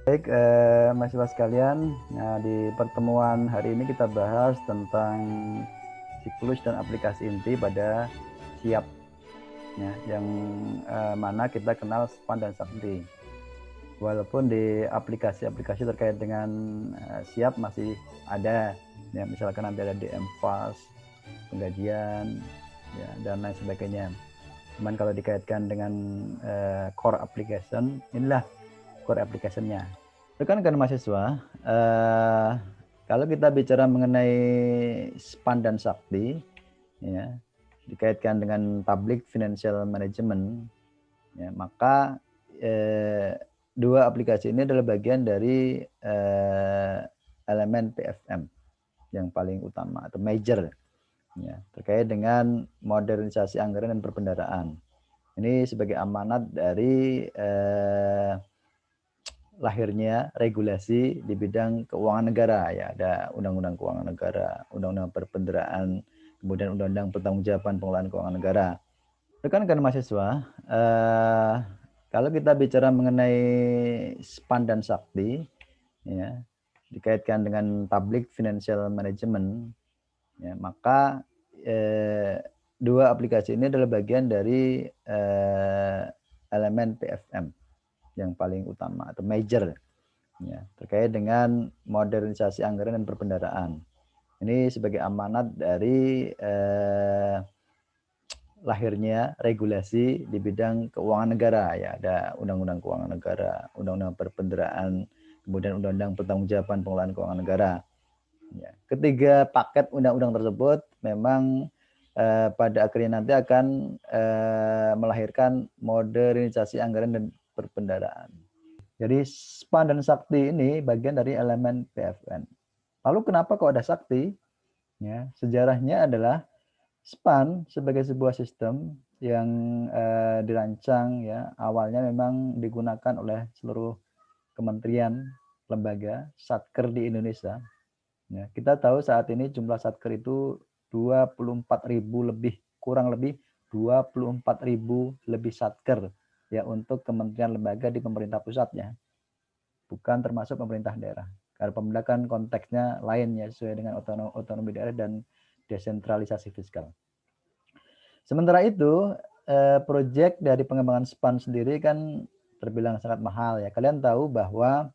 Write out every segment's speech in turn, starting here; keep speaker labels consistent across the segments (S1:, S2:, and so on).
S1: Baik, mahasiswa sekalian, nah, di pertemuan hari ini kita bahas tentang siklus dan aplikasi inti pada SIAP, ya, yang mana kita kenal SPAN dan SAKTI. Walaupun di aplikasi-aplikasi terkait dengan SIAP masih ada, ya, misalkan nanti ada DM-FAS, penggajian, ya, dan lain sebagainya. Cuman kalau dikaitkan dengan core application, inilah core application-nya. Rekan-rekan mahasiswa, kalau kita bicara mengenai SPAN dan SAKTI, ya, dikaitkan dengan Public Financial Management, ya, maka dua aplikasi ini adalah bagian dari elemen PFM yang paling utama atau major, ya, terkait dengan modernisasi anggaran dan perbendaharaan. Ini sebagai amanat dari lahirnya regulasi di bidang keuangan negara, ya, ada Undang-Undang Keuangan Negara, Undang-Undang Perbendaharaan, kemudian Undang-Undang Pertanggungjawaban Pengelolaan Keuangan Negara. Rekan-rekan mahasiswa, kalau kita bicara mengenai SPAN dan SAKTI, ya, dikaitkan dengan Public Financial Management, ya, maka dua aplikasi ini adalah bagian dari elemen PFM yang paling utama atau major, ya, terkait dengan modernisasi anggaran dan perbendaharaan. Ini sebagai amanat dari lahirnya regulasi di bidang keuangan negara, ya, ada Undang-Undang Keuangan Negara, Undang-Undang Perbendaharaan, kemudian Undang-Undang Pertanggungjawaban Pengelolaan Keuangan Negara. Ya. Ketiga paket undang-undang tersebut memang pada akhirnya nanti akan melahirkan modernisasi anggaran dan perbendaharaan. Jadi SPAN dan SAKTI ini bagian dari elemen PFN. Lalu kenapa kok ada SAKTI? Ya, sejarahnya adalah SPAN sebagai sebuah sistem yang dirancang, ya, awalnya memang digunakan oleh seluruh kementerian, lembaga, satker di Indonesia. Ya, kita tahu saat ini jumlah satker itu 24.000 lebih, kurang lebih 24.000 lebih satker, ya, untuk kementerian lembaga di pemerintah pusatnya, bukan termasuk pemerintah daerah. Karena pemerintah kan konteksnya lain, ya, sesuai dengan otonomi daerah dan desentralisasi fiskal. Sementara itu, proyek dari pengembangan SPAN sendiri kan terbilang sangat mahal, ya. Kalian tahu bahwa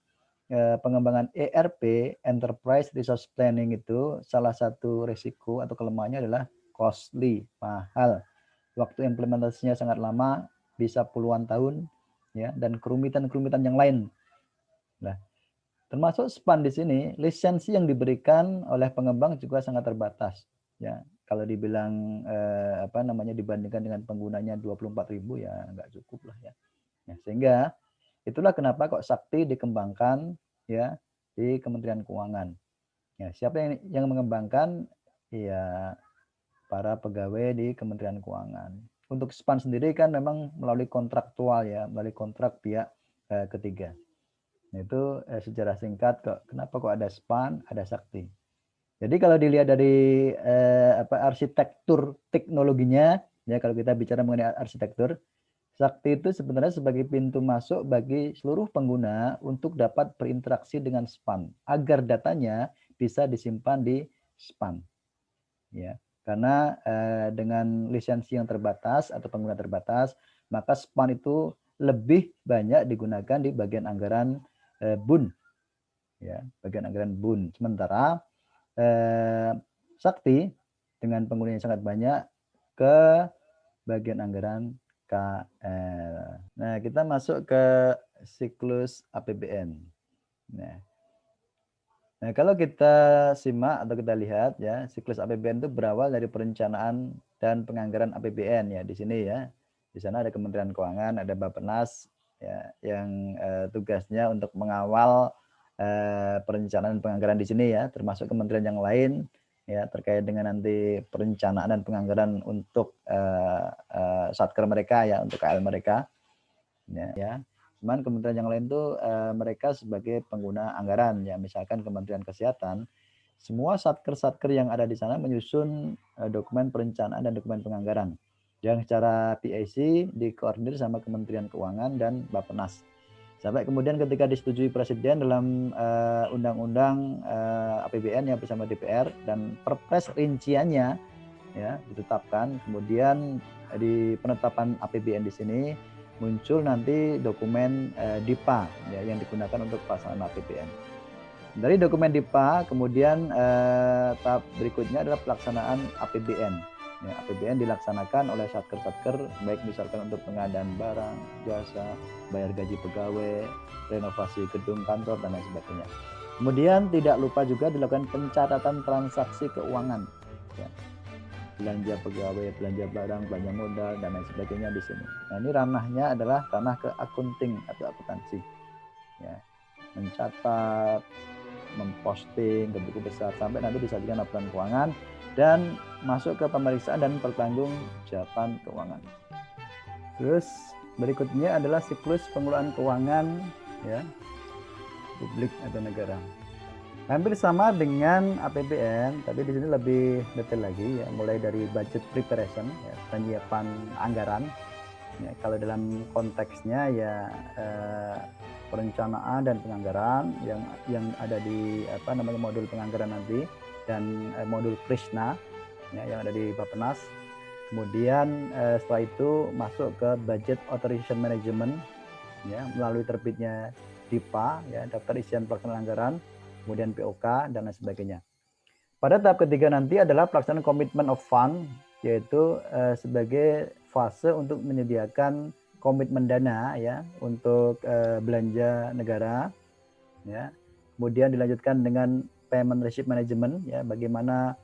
S1: pengembangan ERP, Enterprise Resource Planning, itu salah satu risiko atau kelemahannya adalah costly, mahal. Waktu implementasinya sangat lama, bisa puluhan tahun, ya, dan kerumitan-kerumitan yang lain. Nah, termasuk SPAN di sini, lisensi yang diberikan oleh pengembang juga sangat terbatas. Ya, kalau dibilang dibandingkan dengan penggunanya 24.000, ya nggak cukup lah, ya. Ya, sehingga itulah kenapa kok Sakti dikembangkan, ya, di Kementerian Keuangan. Ya, siapa yang mengembangkan? Ya, para pegawai di Kementerian Keuangan. Untuk SPAN sendiri kan memang melalui kontraktual, ya, melalui kontrak pihak ketiga. Nah, itu sejarah singkat kok kenapa kok ada SPAN, ada Sakti. Jadi kalau dilihat dari arsitektur teknologinya, ya, kalau kita bicara mengenai arsitektur, Sakti itu sebenarnya sebagai pintu masuk bagi seluruh pengguna untuk dapat berinteraksi dengan SPAN agar datanya bisa disimpan di SPAN, ya. Karena dengan lisensi yang terbatas atau pengguna terbatas, maka SPAN itu lebih banyak digunakan di bagian anggaran BUN, ya, bagian anggaran BUN. Sementara Sakti dengan pengguna yang sangat banyak ke bagian anggaran KL. Nah, kita masuk ke siklus APBN. Nah, kalau kita simak atau kita lihat, ya, siklus APBN itu berawal dari perencanaan dan penganggaran APBN, ya, di sini, ya. Di sana ada Kementerian Keuangan, ada Bappenas, ya, yang tugasnya untuk mengawal perencanaan dan penganggaran di sini, ya, termasuk kementerian yang lain, ya, terkait dengan nanti perencanaan dan penganggaran untuk satker mereka, ya, untuk KL mereka, ya. Cuman kementerian yang lain tuh mereka sebagai pengguna anggaran, ya, misalkan Kementerian Kesehatan, semua satker-satker yang ada di sana menyusun dokumen perencanaan dan dokumen penganggaran yang secara PAC dikoordinir sama Kementerian Keuangan dan Bappenas. Sampai kemudian ketika disetujui Presiden dalam Undang-Undang APBN ya bersama DPR dan Perpres rinciannya ya ditetapkan. Kemudian di penetapan APBN di sini muncul nanti dokumen DIPA ya, yang digunakan untuk pelaksanaan APBN. Dari dokumen DIPA kemudian tahap berikutnya adalah pelaksanaan APBN. Ya, APBN dilaksanakan oleh satker-satker, baik misalkan untuk pengadaan barang, jasa, bayar gaji pegawai, renovasi gedung kantor, dan lain sebagainya. Kemudian tidak lupa juga dilakukan pencatatan transaksi keuangan. Ya. Belanja pegawai, belanja barang, belanja modal, dan lain sebagainya di sini. Nah, ini ranahnya adalah ranah ke akunting atau akuntansi. Ya. Mencatat, memposting ke buku besar, sampai nanti disajikan laporan keuangan, dan masuk ke pemeriksaan dan pertanggungjawaban keuangan. Terus berikutnya adalah siklus pengelolaan keuangan ya publik atau negara. Hampir sama dengan APBN, tapi di sini lebih detail lagi ya, mulai dari budget preparation ya, penyiapan anggaran. Ya, kalau dalam konteksnya ya perencanaan dan penganggaran yang ada di modul penganggaran nanti, dan modul Krishna ya, yang ada di Bappenas. Kemudian setelah itu masuk ke budget authorization management ya, melalui terbitnya DIPA ya, daftar isian pelaksanaan anggaran, kemudian POK dan lain sebagainya. Pada tahap ketiga nanti adalah pelaksanaan commitment of fund, yaitu sebagai fase untuk menyediakan komitmen dana ya untuk belanja negara ya. Kemudian dilanjutkan dengan payment receipt management ya, bagaimana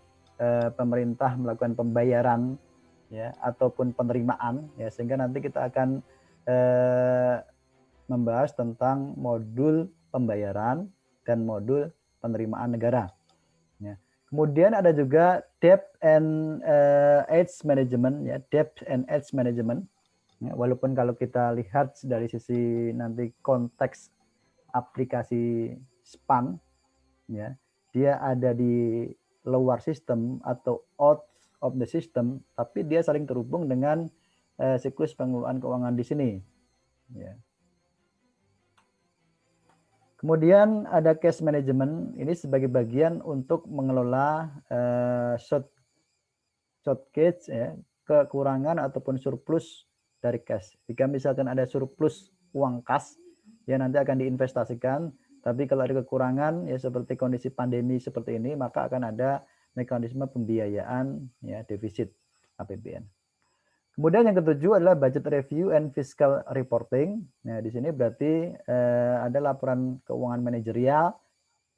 S1: pemerintah melakukan pembayaran ya ataupun penerimaan ya, sehingga nanti kita akan membahas tentang modul pembayaran dan modul penerimaan negara ya. Kemudian ada juga debt and age management ya, debt and age management ya, walaupun kalau kita lihat dari sisi nanti konteks aplikasi SPAN ya, dia ada di luar sistem atau out of the system, tapi dia saling terhubung dengan siklus pengelolaan keuangan di sini ya. Kemudian ada cash management, ini sebagai bagian untuk mengelola shortage ya, kekurangan ataupun surplus dari cash. Jika misalkan ada surplus uang kas ya, nanti akan diinvestasikan, tapi kalau ada kekurangan ya seperti kondisi pandemi seperti ini, maka akan ada mekanisme pembiayaan ya defisit APBN. Kemudian yang ketujuh adalah budget review and fiscal reporting. Nah, di sini berarti ada laporan keuangan manajerial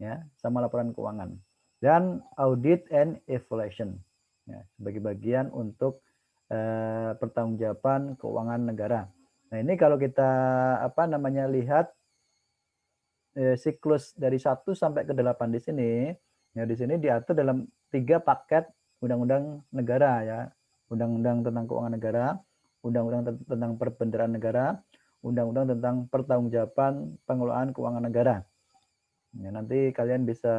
S1: ya, sama laporan keuangan, dan audit and evaluation ya, sebagai bagian untuk pertanggungjawaban keuangan negara. Nah, ini kalau kita lihat siklus dari 1 sampai ke 8 di sini, ya di sini diatur dalam 3 paket undang-undang negara ya. Undang-undang tentang keuangan negara, undang-undang tentang perbendaharaan negara, undang-undang tentang pertanggungjawaban pengelolaan keuangan negara. Ya, nanti kalian bisa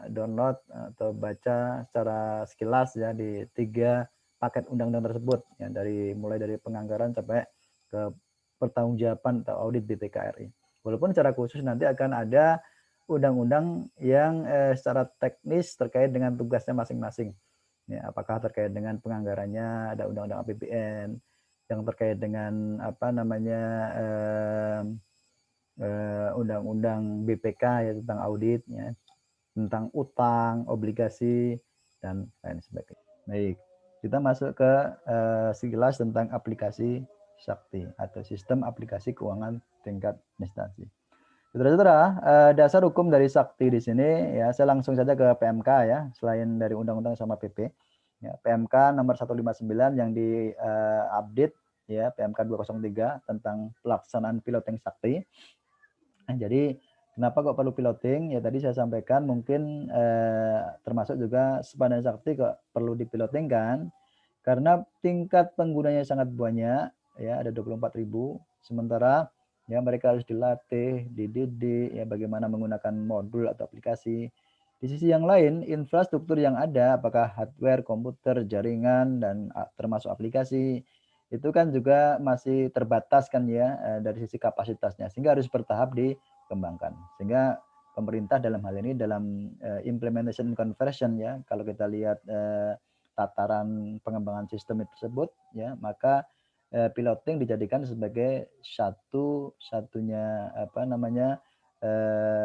S1: download atau baca secara sekilas ya di 3 paket undang-undang tersebut ya, mulai dari penganggaran sampai ke pertanggungjawaban atau audit BPK RI. Walaupun secara khusus nanti akan ada undang-undang yang secara teknis terkait dengan tugasnya masing-masing. Ya, apakah terkait dengan penganggarannya ada undang-undang APBN, yang terkait dengan undang-undang BPK ya tentang audit ya, tentang utang, obligasi dan lain sebagainya. Baik, kita masuk ke sekilas tentang aplikasi Sakti atau sistem aplikasi keuangan tingkat instansi. Saudara-saudara, dasar hukum dari Sakti di sini ya, saya langsung saja ke PMK ya, selain dari undang-undang sama PP. Ya, PMK nomor 159 yang di-update ya, PMK 203 tentang pelaksanaan piloting Sakti. Nah, jadi kenapa kok perlu piloting? Ya tadi saya sampaikan mungkin termasuk juga sepadan Sakti kok perlu dipiloting kan, karena tingkat penggunanya sangat banyak ya, ada 24.000, sementara ya mereka harus dilatih, dididik ya bagaimana menggunakan modul atau aplikasi. Di sisi yang lain, infrastruktur yang ada apakah hardware, komputer, jaringan dan termasuk aplikasi itu kan juga masih terbatas kan ya dari sisi kapasitasnya, sehingga harus bertahap dikembangkan. Sehingga pemerintah dalam hal ini dalam implementation conversion ya, kalau kita lihat tataran pengembangan sistem tersebut ya, maka piloting dijadikan sebagai satunya apa namanya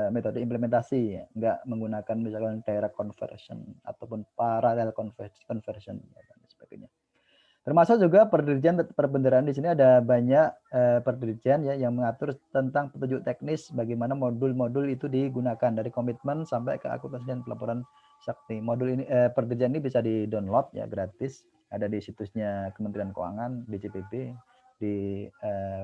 S1: metode implementasi ya, nggak menggunakan misalkan direct conversion ataupun parallel conversion dan sebagainya. Termasuk juga perdirjen perbendaharaan di sini ada banyak perdirjen ya yang mengatur tentang petunjuk teknis bagaimana modul-modul itu digunakan dari komitmen sampai ke akuntansi dan pelaporan sakti. Modul ini perdirjen ini bisa di-download ya gratis, ada di situsnya Kementerian Keuangan, di JPP, di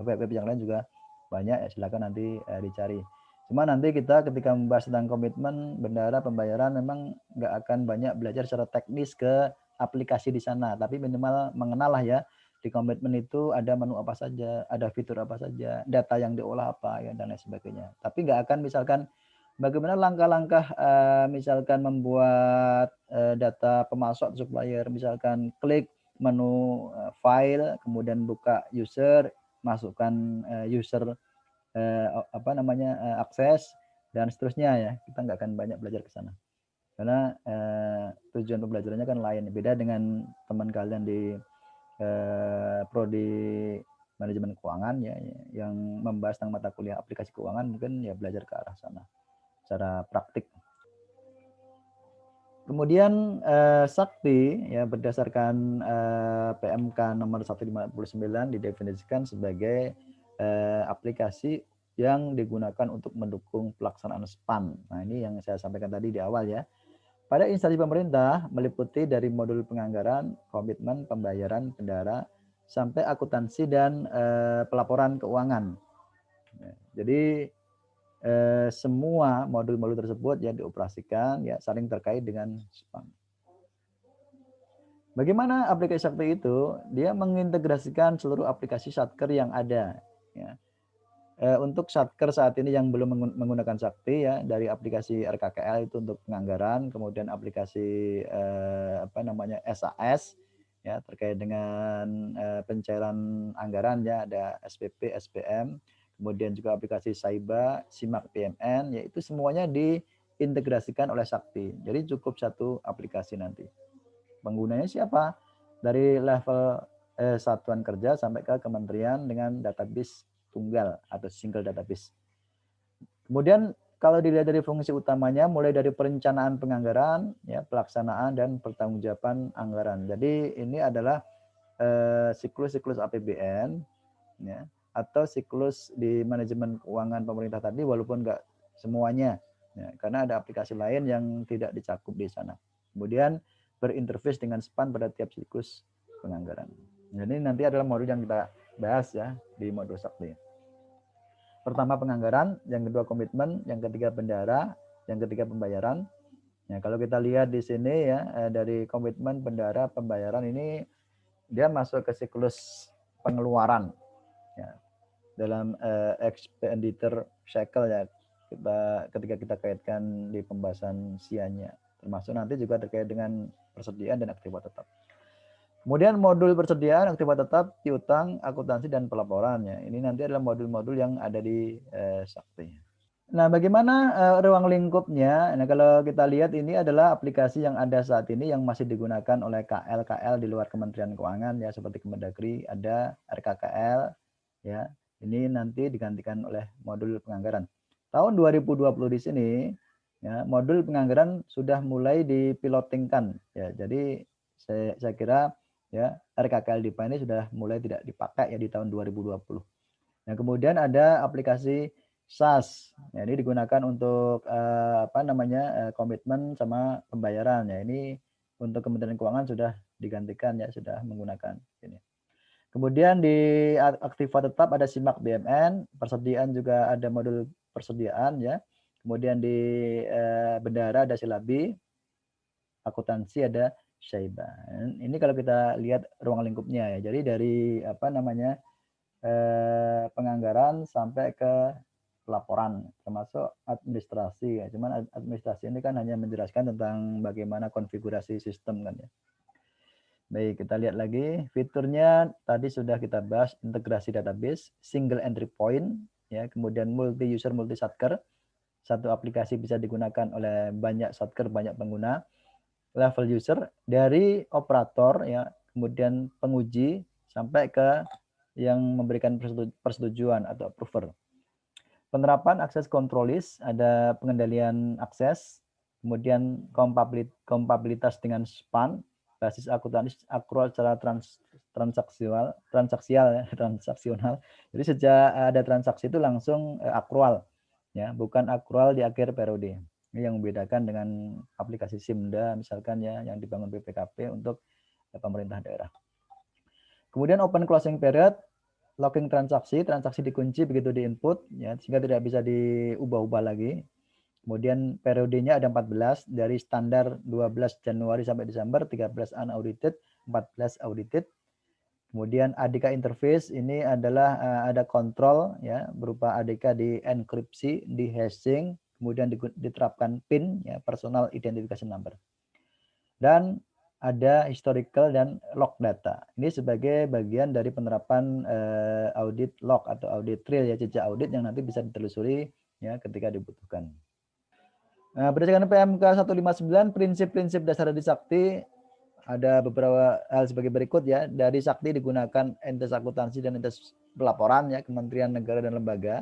S1: web-web yang lain juga banyak ya, silakan nanti dicari. Cuma nanti kita ketika membahas tentang komitmen, bendahara, pembayaran memang nggak akan banyak belajar secara teknis ke aplikasi di sana, tapi minimal mengenal lah ya di komitmen itu ada menu apa saja, ada fitur apa saja, data yang diolah apa ya dan lain sebagainya. Tapi nggak akan misalkan bagaimana langkah-langkah misalkan membuat data pemasok supplier, misalkan klik menu file, kemudian buka user, masukkan user apa namanya akses dan seterusnya ya. Kita nggak akan banyak belajar ke sana. Karena tujuan pembelajarannya kan lain, beda dengan teman kalian di prodi manajemen keuangan ya yang membahas tentang mata kuliah aplikasi keuangan, mungkin ya belajar ke arah sana secara praktik. Kemudian sakti ya berdasarkan PMK nomor 159 didefinisikan sebagai aplikasi yang digunakan untuk mendukung pelaksanaan SPAN. Nah, ini yang saya sampaikan tadi di awal ya. Pada instansi pemerintah meliputi dari modul penganggaran, komitmen, pembayaran, bendahara, sampai akuntansi dan pelaporan keuangan. Jadi semua modul-modul tersebut yang dioperasikan ya saling terkait dengan SPAN. Bagaimana aplikasi Sakti itu? Dia mengintegrasikan seluruh aplikasi Satker yang ada. Ya. Untuk Satker saat ini yang belum menggunakan Sakti ya, dari aplikasi RKKL itu untuk penganggaran, kemudian aplikasi apa namanya SAS ya terkait dengan pencairan anggaran ya, ada SPP, SPM, kemudian juga aplikasi Saiba, Simak PMN, yaitu semuanya diintegrasikan oleh Sakti. Jadi cukup satu aplikasi nanti. Penggunanya siapa? Dari level satuan kerja sampai ke kementerian dengan database tunggal atau single database. Kemudian kalau dilihat dari fungsi utamanya mulai dari perencanaan penganggaran, ya, pelaksanaan dan pertanggungjawaban anggaran. Jadi ini adalah siklus-siklus APBN ya, atau siklus di manajemen keuangan pemerintah tadi walaupun enggak semuanya ya, karena ada aplikasi lain yang tidak dicakup di sana. Kemudian berinterface dengan SPAN pada tiap siklus penganggaran. Jadi nanti adalah modul yang kita bahas ya di modul Sakti. Pertama penganggaran, yang kedua komitmen, yang ketiga bendahara, yang ketiga pembayaran. Ya, kalau kita lihat di sini ya dari komitmen, bendahara, pembayaran ini dia masuk ke siklus pengeluaran ya. Dalam expenditure cycle ya ketika kita kaitkan di pembahasan sianya, termasuk nanti juga terkait dengan persediaan dan aktivitas tetap. Kemudian modul persediaan, aktivitas tetap, piutang, akuntansi dan pelaporan ya. Ini nanti adalah modul-modul yang ada di Sakti. Nah, bagaimana ruang lingkupnya? Nah, kalau kita lihat ini adalah aplikasi yang ada saat ini yang masih digunakan oleh KL-KL di luar Kementerian Keuangan ya, seperti Kemendagri, ada RKKL ya. Ini nanti digantikan oleh modul penganggaran. Tahun 2020 di sini ya, modul penganggaran sudah mulai dipilotingkan ya. Jadi saya kira ya RKKL DIPA ini sudah mulai tidak dipakai ya di tahun 2020. Nah, kemudian ada aplikasi SAS. Ya, ini digunakan untuk apa namanya komitmen sama pembayaran ya. Ini untuk Kementerian Keuangan sudah digantikan ya, sudah menggunakan ini. Kemudian di aktiva tetap ada Simak BMN, persediaan juga ada modul persediaan ya. Kemudian di bendahara ada Silabi, akuntansi ada Syaiba. Ini kalau kita lihat ruang lingkupnya ya. Jadi dari apa namanya penganggaran sampai ke pelaporan, termasuk administrasi ya. Cuman administrasi ini kan hanya menjelaskan tentang bagaimana konfigurasi sistem kan ya. Baik, kita lihat lagi fiturnya tadi sudah kita bahas integrasi database, single entry point, ya, kemudian multi user, multi shadker. Satu aplikasi bisa digunakan oleh banyak shadker, banyak pengguna. Level user dari operator, ya, kemudian penguji sampai ke yang memberikan persetujuan atau approver. Penerapan akses control list, ada pengendalian akses, kemudian kompatibilitas dengan span, basis akuntansi akrual secara transaksional. Jadi sejak ada transaksi itu langsung akrual, ya, bukan akrual di akhir periode. Ini yang membedakan dengan aplikasi Simda misalkan, ya, yang dibangun BPKP untuk pemerintah daerah. Kemudian open closing period, locking transaksi dikunci begitu di input, ya, sehingga tidak bisa diubah-ubah lagi. Kemudian periodenya ada 14, dari standar 12 Januari sampai Desember, 13 unaudited, 14 audited. Kemudian ADK interface ini adalah ada kontrol, ya, berupa ADK di enkripsi, di hashing, kemudian diterapkan PIN, ya, personal identification number. Dan ada historical dan log data. Ini sebagai bagian dari penerapan audit log atau audit trail, ya, jejak audit yang nanti bisa ditelusuri, ya, ketika dibutuhkan. Nah, berdasarkan PMK 159, prinsip-prinsip dasar dari Sakti ada beberapa hal sebagai berikut, ya. Dari Sakti digunakan entitas akuntansi dan entitas pelaporan, ya, kementerian, negara, dan lembaga,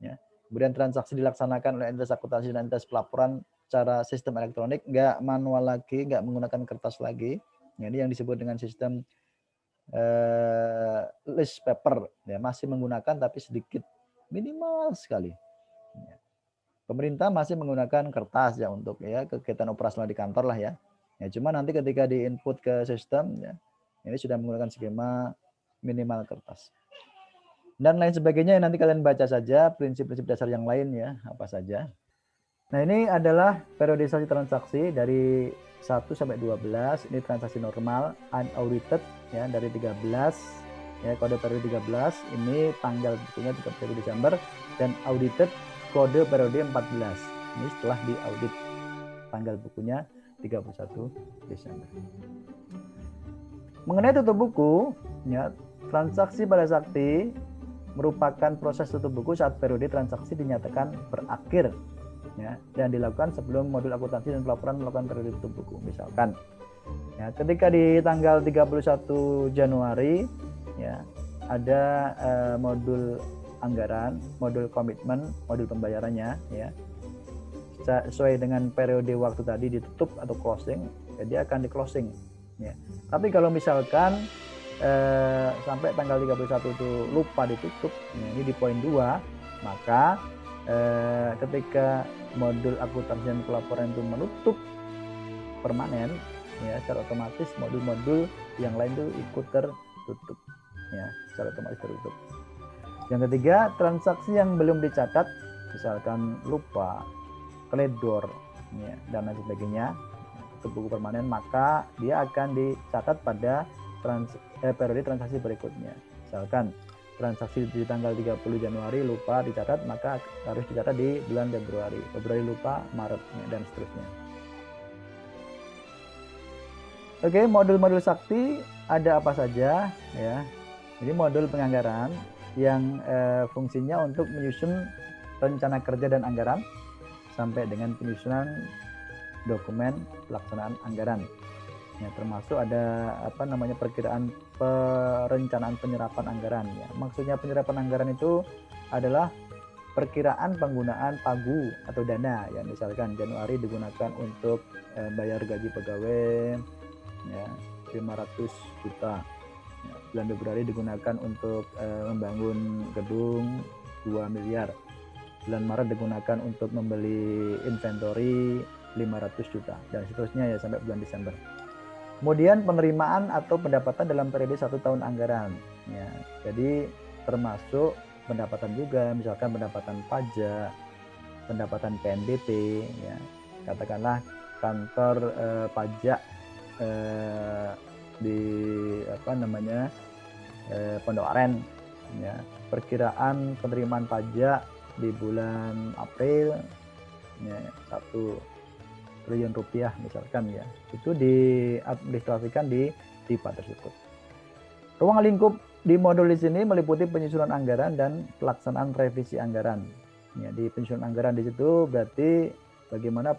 S1: ya. Kemudian transaksi dilaksanakan oleh entitas akuntansi dan entitas pelaporan secara sistem elektronik, nggak manual lagi, nggak menggunakan kertas lagi. Ya, ini yang disebut dengan sistem list paper, ya, masih menggunakan tapi sedikit, minimal sekali. Ya. Pemerintah masih menggunakan kertas, ya, untuk, ya, kegiatan operasional di kantor lah, ya. Ya, cuma nanti ketika di input ke sistem, ya, ini sudah menggunakan skema minimal kertas. Dan lain sebagainya, nanti kalian baca saja prinsip-prinsip dasar yang lain, ya, apa saja. Nah, ini adalah periodisasi transaksi dari 1 sampai 12. Ini transaksi normal, unaudited, ya, dari 13, ya, kode periode 13, ini tanggal bukunya 31 Desember, dan audited kode periode 14. Ini setelah diaudit, tanggal bukunya 31 Desember. Mengenai tutup buku, ya, transaksi pada Sakti merupakan proses tutup buku saat periode transaksi dinyatakan berakhir, ya, dan dilakukan sebelum modul akuntansi dan pelaporan melakukan periode tutup buku. Misalkan, ya, ketika di tanggal 31 Januari, ya, ada modul anggaran, modul komitmen, modul pembayarannya, ya, sesuai dengan periode waktu tadi ditutup atau closing, jadi akan di closing, ya. Tapi kalau misalkan sampai tanggal 31 itu lupa ditutup, ya, ini di poin 2, maka ketika modul akuntansi dan pelaporan itu menutup permanen, ya, secara otomatis modul-modul yang lain itu ikut tertutup, ya, secara otomatis tertutup. Yang ketiga, transaksi yang belum dicatat, misalkan lupa, teledor, ya, dan lain sebagainya, tutup buku permanen, maka dia akan dicatat pada periode transaksi berikutnya. Misalkan transaksi di tanggal 30 Januari lupa dicatat, maka harus dicatat di bulan Februari. Februari lupa, Maret, ya, dan seterusnya. Oke, modul-modul Sakti ada apa saja, ya. Jadi modul penganggaran yang fungsinya untuk menyusun rencana kerja dan anggaran sampai dengan penyusunan dokumen pelaksanaan anggaran. Ya, termasuk ada perkiraan perencanaan penyerapan anggaran, ya. Maksudnya penyerapan anggaran itu adalah perkiraan penggunaan pagu atau dana, ya, misalkan Januari digunakan untuk bayar gaji pegawai, ya, 500 juta. Ya, bulan Februari digunakan untuk membangun gedung 2 miliar. Bulan Maret digunakan untuk membeli inventory 500 juta, dan seterusnya, ya, sampai bulan Desember. Kemudian penerimaan atau pendapatan dalam periode 1 tahun anggaran, ya. Jadi termasuk pendapatan juga, misalkan pendapatan pajak, pendapatan PNBP, ya. Katakanlah kantor pajak di Pondok Aren, ya. Perkiraan penerimaan pajak di bulan April, ya, 1 triliun rupiah misalkan, ya, itu diadministrasikan di DIPA tersebut. Ruang lingkup di modul di sini meliputi penyusunan anggaran dan pelaksanaan revisi anggaran. Ya, di penyusunan anggaran di situ berarti bagaimana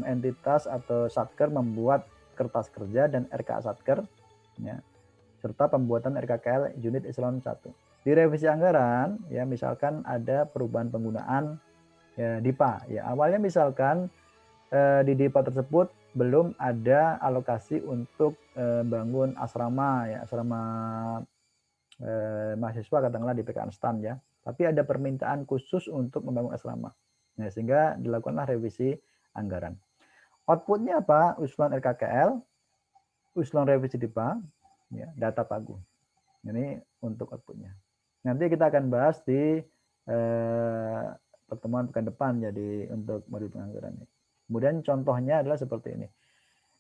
S1: entitas atau satker membuat kertas kerja dan RKA satker, ya, serta pembuatan RKKL unit eselon 1. Di revisi anggaran, ya misalkan ada perubahan penggunaan ya, DIPA. Ya, awalnya misalkan di DIPA tersebut belum ada alokasi untuk bangun asrama, ya asrama mahasiswa katakanlah di PKN STAN ya. Tapi ada permintaan khusus untuk membangun asrama. Nah, sehingga dilakukanlah revisi anggaran. Outputnya apa? Usulan RKKL, usulan revisi DIPA, ya, data pagu. Ini untuk outputnya. Nanti kita akan bahas di pertemuan pekan depan jadi untuk modul penganggaran ini. Kemudian contohnya adalah seperti ini.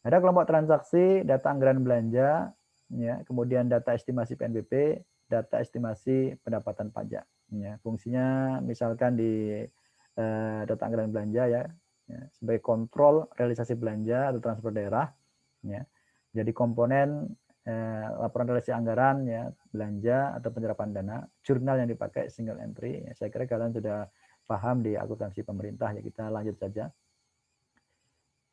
S1: Ada kelompok transaksi, data anggaran belanja, ya, kemudian data estimasi PNBP, data estimasi pendapatan pajak. Ya, fungsinya misalkan di data anggaran belanja ya, sebagai kontrol realisasi belanja atau transfer daerah. Ya, jadi komponen laporan realisasi anggaran ya, belanja atau penyerapan dana, jurnal yang dipakai single entry. Ya, saya kira kalian sudah paham di akuntansi pemerintah ya, kita lanjut saja.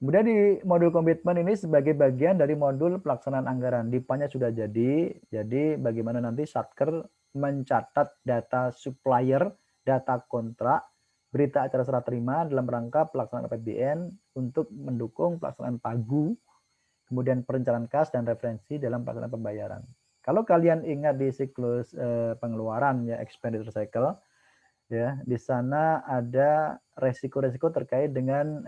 S1: Kemudian di modul komitmen ini sebagai bagian dari modul pelaksanaan anggaran. DIPA-nya sudah jadi bagaimana nanti satker mencatat data supplier, data kontrak, berita acara serah terima dalam rangka pelaksanaan APBN untuk mendukung pelaksanaan pagu, kemudian perencanaan kas dan referensi dalam pelaksanaan pembayaran. Kalau kalian ingat di siklus pengeluaran ya expenditure cycle, ya di sana ada resiko-resiko terkait dengan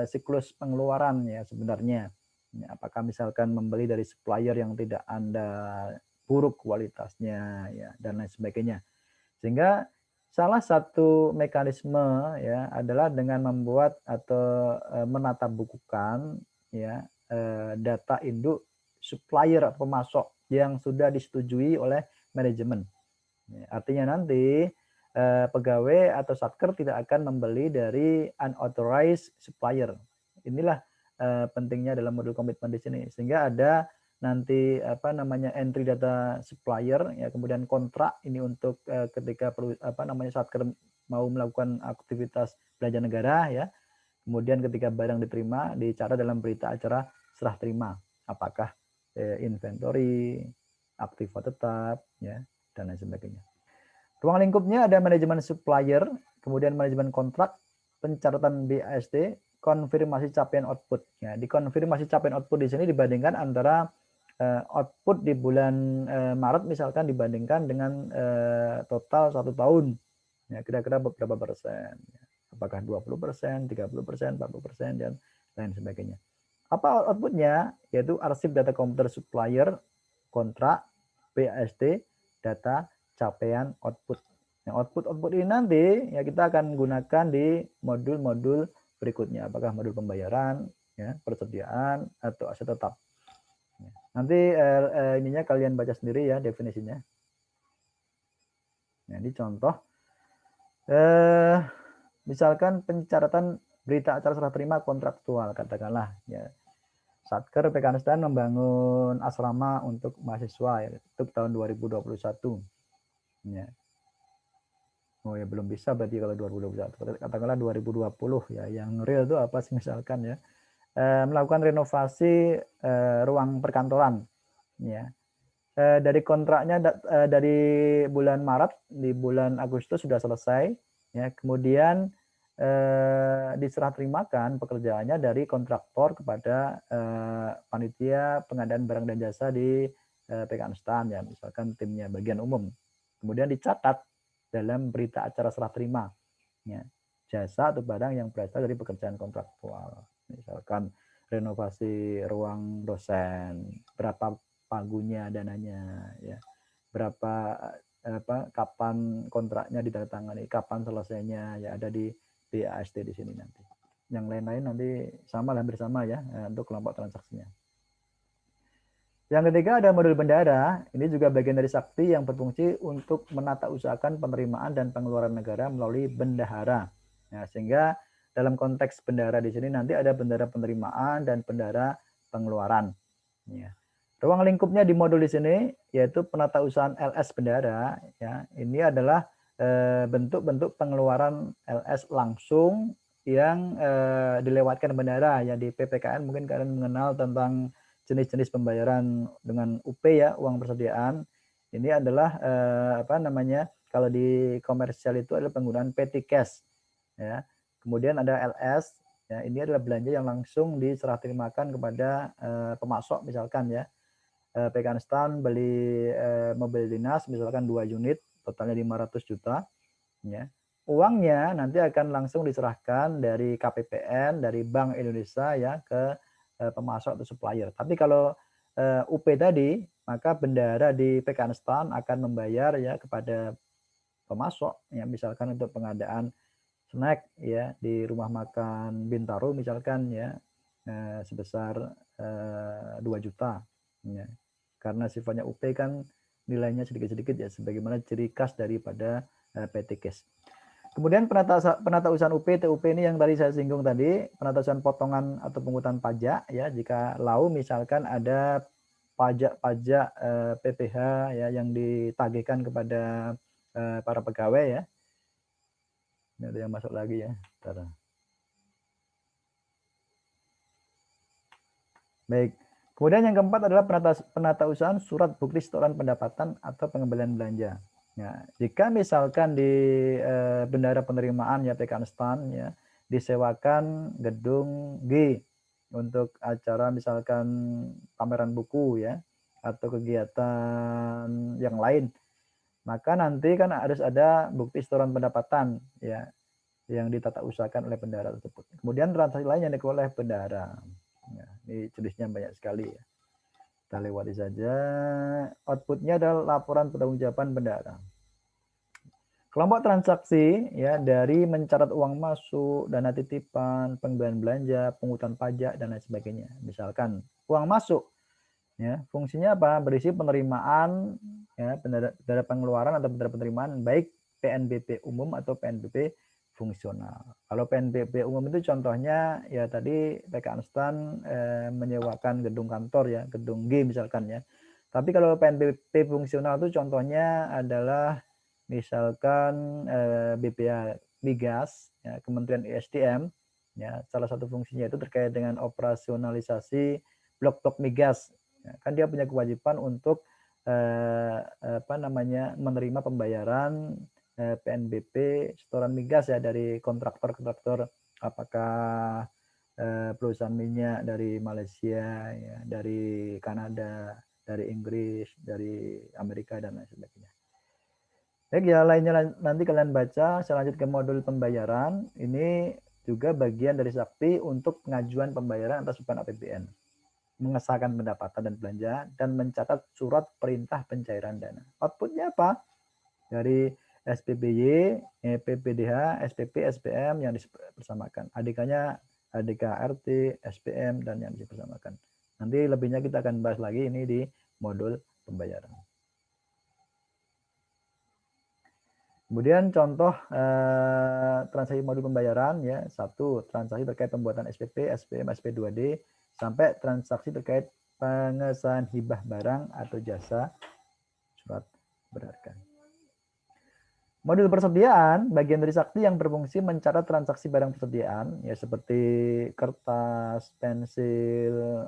S1: siklus pengeluaran ya sebenarnya. Ya, apakah misalkan membeli dari supplier yang tidak Anda buruk kualitasnya ya dan lain sebagainya. Sehingga salah satu mekanisme ya adalah dengan membuat atau menata bukukan ya data induk supplier atau pemasok yang sudah disetujui oleh manajemen. Ya, artinya nanti pegawai atau satker tidak akan membeli dari unauthorized supplier. Inilah pentingnya dalam modul komitmen di sini. Sehingga ada nanti apa namanya entry data supplier ya, kemudian kontrak ini untuk ketika perlu apa namanya satker mau melakukan aktivitas belanja negara ya. Kemudian ketika barang diterima dicatat dalam berita acara serah terima. Apakah inventory, aktiva tetap ya dan lain sebagainya. Ruang lingkupnya ada manajemen supplier, kemudian manajemen kontrak, pencatatan BAST, konfirmasi capaian output. Ya, di konfirmasi capaian output di sini dibandingkan antara output di bulan Maret misalkan dibandingkan dengan total 1 tahun. Ya, kira-kira berapa persen? Apakah 20%, 30%, 40%, dan lain sebagainya. Apa outputnya? Yaitu arsip data komputer supplier, kontrak, BAST, data, capaian, output. Nah, output ini nanti ya kita akan gunakan di modul-modul berikutnya. Apakah modul pembayaran, ya, persediaan, atau aset tetap. Nanti ininya kalian baca sendiri ya definisinya. Nah, ini contoh. Misalkan pencatatan berita acara serah terima kontraktual katakanlah ya. Satker PKN STAN membangun asrama untuk mahasiswa ya, untuk tahun 2021. Ya. Oh ya belum bisa berarti kalau 2021. Katakanlah 2020 ya. Yang real itu apa sih misalkan ya. Melakukan renovasi ruang perkantoran ya. Dari kontraknya dari bulan Maret di bulan Agustus sudah selesai ya. Kemudian diserah terimakan pekerjaannya dari kontraktor kepada panitia pengadaan barang dan jasa di PKN STAN ya, misalkan timnya bagian umum. Kemudian dicatat dalam berita acara serah terima ya, jasa atau barang yang berasal dari pekerjaan kontraktual. Misalkan renovasi ruang dosen, berapa pagunya dananya ya, berapa kapan kontraknya ditandatangani, kapan selesainya ya, ada di BAST di sini nanti. Yang lain-lain nanti sama hampir sama ya untuk kelompok transaksinya. Yang ketiga ada modul bendahara. Ini juga bagian dari sakti yang berfungsi untuk menata usahakan penerimaan dan pengeluaran negara melalui bendahara. Nah, sehingga dalam konteks bendahara di sini nanti ada bendahara penerimaan dan bendahara pengeluaran. Ya. Ruang lingkupnya di modul di sini yaitu penatausahaan LS bendara ya. Ini adalah bentuk-bentuk pengeluaran LS langsung yang dilewatkan bendara ya. Di PPKN mungkin kalian mengenal tentang jenis-jenis pembayaran dengan UP ya, uang persediaan. Ini adalah apa namanya? Kalau di komersial itu adalah penggunaan petty cash ya. Kemudian ada LS ya, ini adalah belanja yang langsung diserah terimakan kepada pemasok misalkan ya. PKN STAN beli mobil dinas misalkan 2 unit totalnya 500 juta ya. Uangnya nanti akan langsung diserahkan dari KPPN dari Bank Indonesia ya ke pemasok atau supplier. Tapi kalau UP tadi maka bendara di PKN STAN akan membayar ya kepada pemasok ya, misalkan untuk pengadaan snack ya di rumah makan Bintaro misalkan ya sebesar 2 juta ya. Karena sifatnya UP kan nilainya sedikit-sedikit ya sebagaimana ciri khas daripada PT KES. Kemudian penatausahaan UP TUP ini yang tadi saya singgung tadi, penatausahaan potongan atau pungutan pajak ya, jika lau misalkan ada pajak-pajak PPh ya yang ditagihkan kepada para pegawai ya. Ini ada yang masuk lagi ya. Bentar. Baik. Kemudian yang keempat adalah penatausahaan surat bukti setoran pendapatan atau pengembalian belanja. Ya, jika misalkan di bendara penerimaan ya PKN STAN ya disewakan gedung G untuk acara misalkan pameran buku ya atau kegiatan yang lain, maka nanti kan harus ada bukti setoran pendapatan ya yang ditata usahakan oleh bendara tersebut. Kemudian transaksi lain yang dikelola oleh bendara. Ya, ini jenisnya banyak sekali ya. Kita lewati saja. Outputnya adalah laporan pertanggungjawaban bendara. Kelompok transaksi ya dari mencatat uang masuk, dana titipan, pengembalian belanja, pungutan pajak dan lain sebagainya. Misalkan uang masuk ya, fungsinya apa? Berisi penerimaan ya, bendara pengeluaran atau bendara penerimaan baik PNBP umum atau PNBP fungsional. Kalau PNBP umum itu contohnya ya tadi PKN STAN menyewakan gedung kantor ya, gedung G misalkan ya. Tapi kalau PNBP fungsional itu contohnya adalah misalkan BPA Migas, ya, Kementerian ESDM, ya, salah satu fungsinya itu terkait dengan operasionalisasi blok-blok migas. Ya, kan dia punya kewajiban untuk apa namanya menerima pembayaran PNBP setoran migas ya dari kontraktor-kontraktor, apakah perusahaan minyak dari Malaysia, ya, dari Kanada, dari Inggris, dari Amerika dan lain sebagainya. Baik ya, lainnya nanti kalian baca. Saya lanjut ke modul pembayaran. Ini juga bagian dari Sakti untuk pengajuan pembayaran atas beban APBN, mengesahkan pendapatan dan belanja, dan mencatat surat perintah pencairan dana. Outputnya apa? Dari SPBY, PPDH, SPP, SPM yang dipersamakan. ADK-nya ADK RT, SPM, dan yang dipersamakan. Nanti lebihnya kita akan bahas lagi ini di modul pembayaran. Kemudian contoh transaksi modul pembayaran ya, satu transaksi terkait pembuatan SPP, SPM, SP2D sampai transaksi terkait pengesahan hibah barang atau jasa surat berharga. Modul persediaan bagian dari Sakti yang berfungsi mencatat transaksi barang persediaan ya seperti kertas, pensil,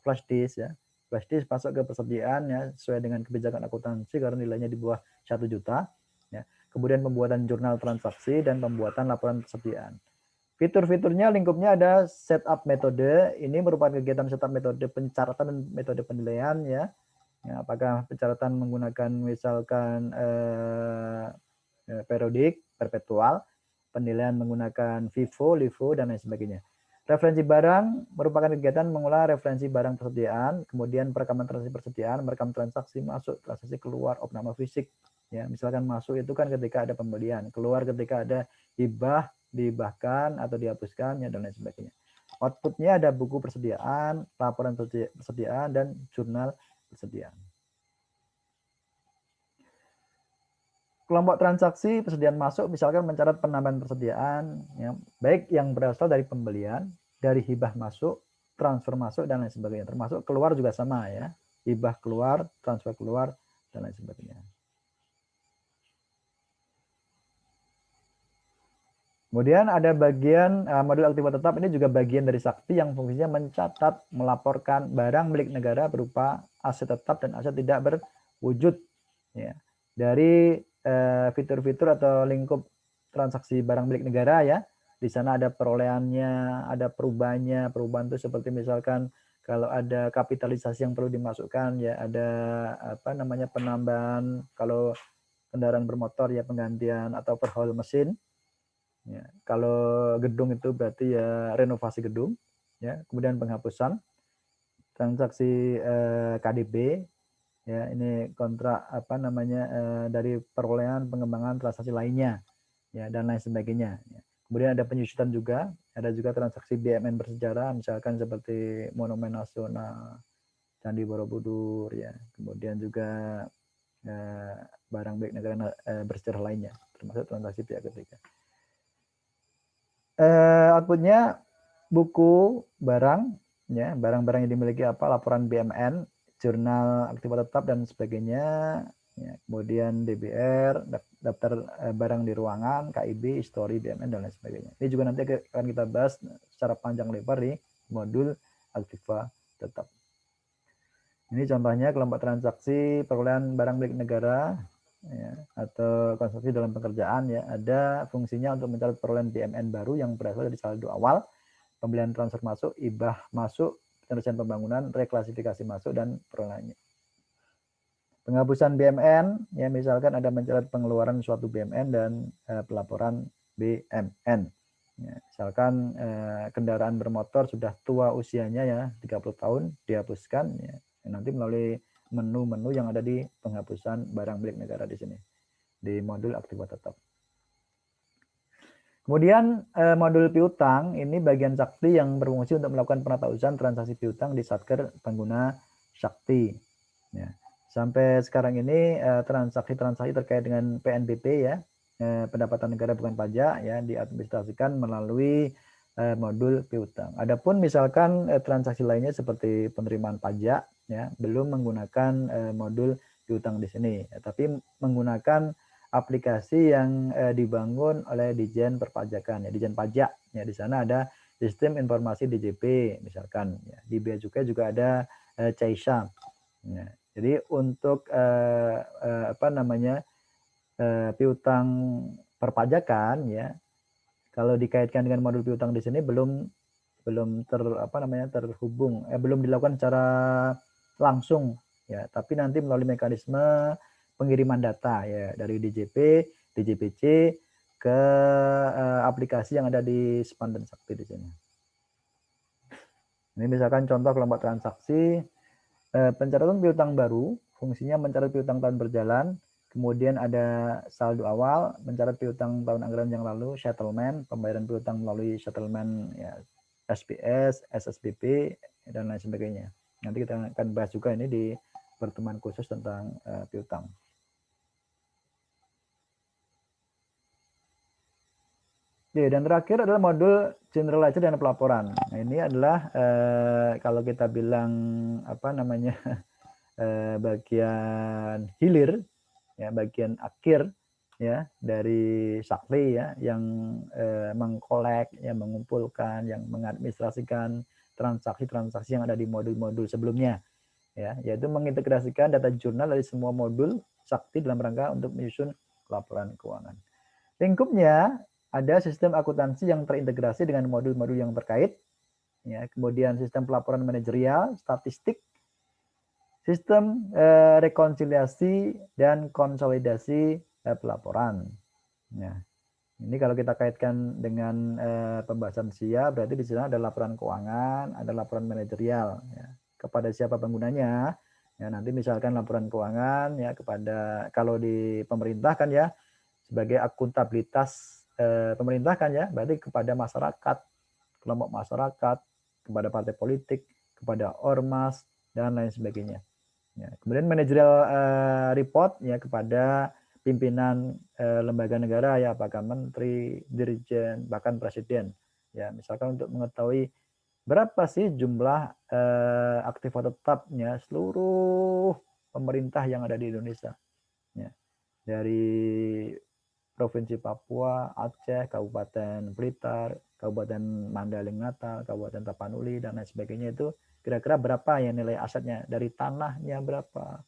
S1: flash disk ya. Flash disk masuk ke persediaan ya sesuai dengan kebijakan akuntansi karena nilainya di bawah 1 juta. Ya. Kemudian pembuatan jurnal transaksi dan pembuatan laporan persediaan. Fitur-fiturnya lingkupnya ada setup metode. Ini merupakan kegiatan setup metode pencatatan dan metode penilaian ya. Ya, apakah pencatatan menggunakan misalkan periodik, perpetual, penilaian menggunakan FIFO, LIFO, dan lain sebagainya. Referensi barang merupakan kegiatan mengolah referensi barang persediaan, kemudian perekaman transaksi persediaan, merekam transaksi masuk, transaksi keluar, opname fisik. Ya, misalkan masuk itu kan ketika ada pembelian, keluar ketika ada hibah, dihibahkan atau dihapuskan, ya, dan lain sebagainya. Outputnya ada buku persediaan, laporan persediaan, dan jurnal persediaan. Kelompok transaksi persediaan masuk misalkan mencatat penambahan persediaan ya, baik yang berasal dari pembelian, dari hibah masuk, transfer masuk dan lain sebagainya. Termasuk keluar juga sama ya. Hibah keluar, transfer keluar dan lain sebagainya. Kemudian ada bagian modul aktiva tetap, ini juga bagian dari sakti yang fungsinya mencatat, melaporkan barang milik negara berupa aset tetap dan aset tidak berwujud. Ya. Dari fitur-fitur atau lingkup transaksi barang milik negara ya, di sana ada perolehannya, ada perubahannya. Perubahan itu seperti misalkan kalau ada kapitalisasi yang perlu dimasukkan ya, ada apa namanya penambahan kalau kendaraan bermotor ya penggantian atau overhaul mesin. Ya, kalau gedung itu berarti ya renovasi gedung, ya. Kemudian penghapusan transaksi KDB, ya ini kontrak apa namanya dari perolehan pengembangan transaksi lainnya, ya dan lain sebagainya. Ya. Kemudian ada penyusutan juga, ada juga transaksi BUMN bersejarah, misalkan seperti Monumen Nasional, Candi Borobudur, ya. Kemudian juga barang milik negara bersejarah lainnya, termasuk transaksi pihak ketiga. Outputnya buku barang ya, barang-barang yang dimiliki apa, laporan BMN, jurnal aktiva tetap dan sebagainya ya. Kemudian DBR, daftar barang di ruangan, KIB, histori BMN dan lain sebagainya. Ini juga nanti akan kita bahas secara panjang lebar di modul aktiva tetap. Ini contohnya kelompok transaksi perolehan barang milik negara ya, atau konstruksi dalam pekerjaan ya, ada fungsinya untuk mencatat perolehan BMN baru yang berasal dari saldo awal, pembelian transfer masuk, hibah masuk, penyelesaian pembangunan, reklasifikasi masuk dan perolehannya. Penghapusan BMN ya, misalkan ada mencatat pengeluaran suatu BMN dan pelaporan BMN. Ya, misalkan kendaraan bermotor sudah tua usianya ya 30 tahun dihapuskan ya, nanti melalui menu-menu yang ada di penghapusan barang milik negara di sini di modul aktiva tetap. Kemudian modul piutang ini bagian sakti yang berfungsi untuk melakukan penatausahaan transaksi piutang di Satker Pengguna Sakti. Ya. Sampai sekarang ini transaksi-transaksi terkait dengan PNBP ya, pendapatan negara bukan pajak ya, diadministrasikan melalui modul piutang. Adapun misalkan transaksi lainnya seperti penerimaan pajak ya, belum menggunakan modul piutang di sini, ya, tapi menggunakan aplikasi yang dibangun oleh Dijen Perpajakan ya, Dijen Pajak ya. Di sana ada sistem informasi DJP misalkan ya. Di Bea Cukai juga ada CAISA. Ya. Jadi untuk apa namanya piutang perpajakan ya, kalau dikaitkan dengan modul piutang di sini belum terhubung, belum dilakukan secara langsung ya, tapi nanti melalui mekanisme pengiriman data ya dari DJP, DJPC ke aplikasi yang ada di SPAN dan Sakti di sini. Ini misalkan contoh kelompok transaksi pencatatan piutang baru, fungsinya mencatat piutang tahun berjalan, kemudian ada saldo awal, mencatat piutang tahun anggaran yang lalu, settlement, pembayaran piutang melalui settlement ya, SPS, SSBP dan lain sebagainya. Nanti kita akan bahas juga ini di pertemuan khusus tentang piutang. Oke, dan terakhir adalah modul general ledger dan pelaporan. Nah, ini adalah kalau kita bilang apa namanya bagian hilir ya, bagian akhir ya dari sakti ya, yang mengkolek, yang mengumpulkan, yang mengadministrasikan transaksi-transaksi yang ada di modul-modul sebelumnya ya, yaitu mengintegrasikan data jurnal dari semua modul sakti dalam rangka untuk menyusun laporan keuangan. Lingkupnya ada sistem akuntansi yang terintegrasi dengan modul-modul yang terkait ya, kemudian sistem pelaporan manajerial, statistik, sistem rekonsiliasi dan konsolidasi pelaporan. Ya. Ini kalau kita kaitkan dengan pembahasan SIA, berarti di sana ada laporan keuangan, ada laporan manajerial. Ya. Kepada siapa penggunanya? Ya, nanti misalkan laporan keuangan ya kepada, kalau di pemerintah kan ya, sebagai akuntabilitas pemerintah kan ya, berarti kepada masyarakat, kelompok masyarakat, kepada partai politik, kepada ormas dan lain sebagainya. Ya, kemudian manajerial report ya kepada pimpinan lembaga negara ya, apakah menteri, dirjen, bahkan presiden. Ya, misalkan untuk mengetahui berapa sih jumlah aktiva tetapnya seluruh pemerintah yang ada di Indonesia. Ya. Dari Provinsi Papua, Aceh, Kabupaten Blitar, Kabupaten Mandailing Natal, Kabupaten Tapanuli, dan lain sebagainya itu kira-kira berapa ya nilai asetnya, dari tanahnya berapa,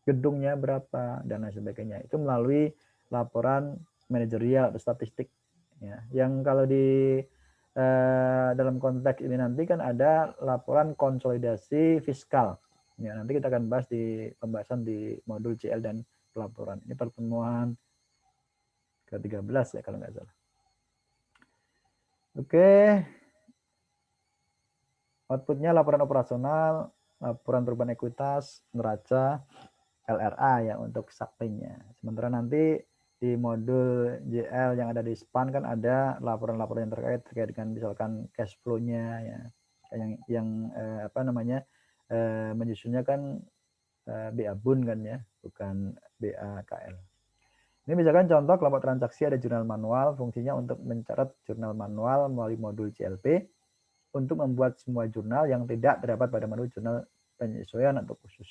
S1: gedungnya berapa, dan lain sebagainya. Itu melalui laporan manajerial atau statistik. Ya. Yang kalau di dalam konteks ini nanti kan ada laporan konsolidasi fiskal. Ya, nanti kita akan bahas di pembahasan di modul CL dan pelaporan. Ini pertemuan ke-13 ya kalau nggak salah. Oke, outputnya laporan operasional, laporan perubahan ekuitas, neraca, LRA ya untuk saktinya. Sementara nanti di modul JL yang ada di SPAN kan ada laporan-laporan yang terkait dengan misalkan cash flow-nya ya, yang apa namanya menyusunnya kan BA Bun kan ya, bukan BAKL. Ini misalkan contoh kelompok transaksi ada jurnal manual, fungsinya untuk mencatat jurnal manual melalui modul CLP untuk membuat semua jurnal yang tidak terdapat pada modul jurnal penyesuaian atau khusus.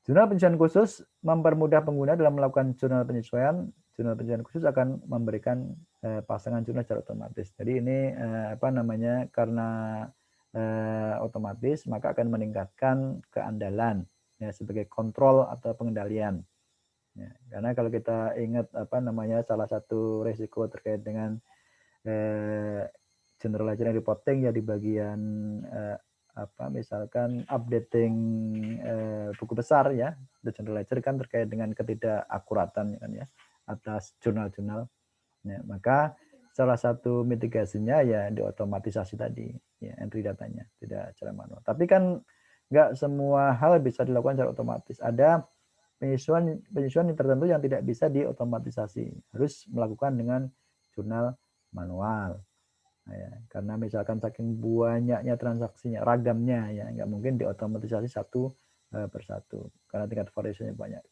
S1: Jurnal penyesuaian khusus mempermudah pengguna dalam melakukan jurnal penyesuaian. Jurnal penyesuaian khusus akan memberikan pasangan jurnal secara otomatis. Jadi ini apa namanya, karena otomatis maka akan meningkatkan keandalan ya, sebagai kontrol atau pengendalian. Ya, karena kalau kita ingat apa namanya, salah satu resiko terkait dengan general ledger reporting ya di bagian apa misalkan updating buku besar ya, the general ledger kan terkait dengan ketidakakuratan kan ya atas jurnal-jurnal. Ya, maka salah satu mitigasinya ya diotomatisasi tadi ya, entry datanya tidak secara manual. Tapi kan nggak semua hal bisa dilakukan secara otomatis. Ada penyesuaian tertentu yang tidak bisa diotomatisasi, harus melakukan dengan jurnal manual. Nah, ya, karena misalkan saking banyaknya transaksinya, ragamnya ya, nggak mungkin diotomatisasi satu persatu karena tingkat variasinya banyak.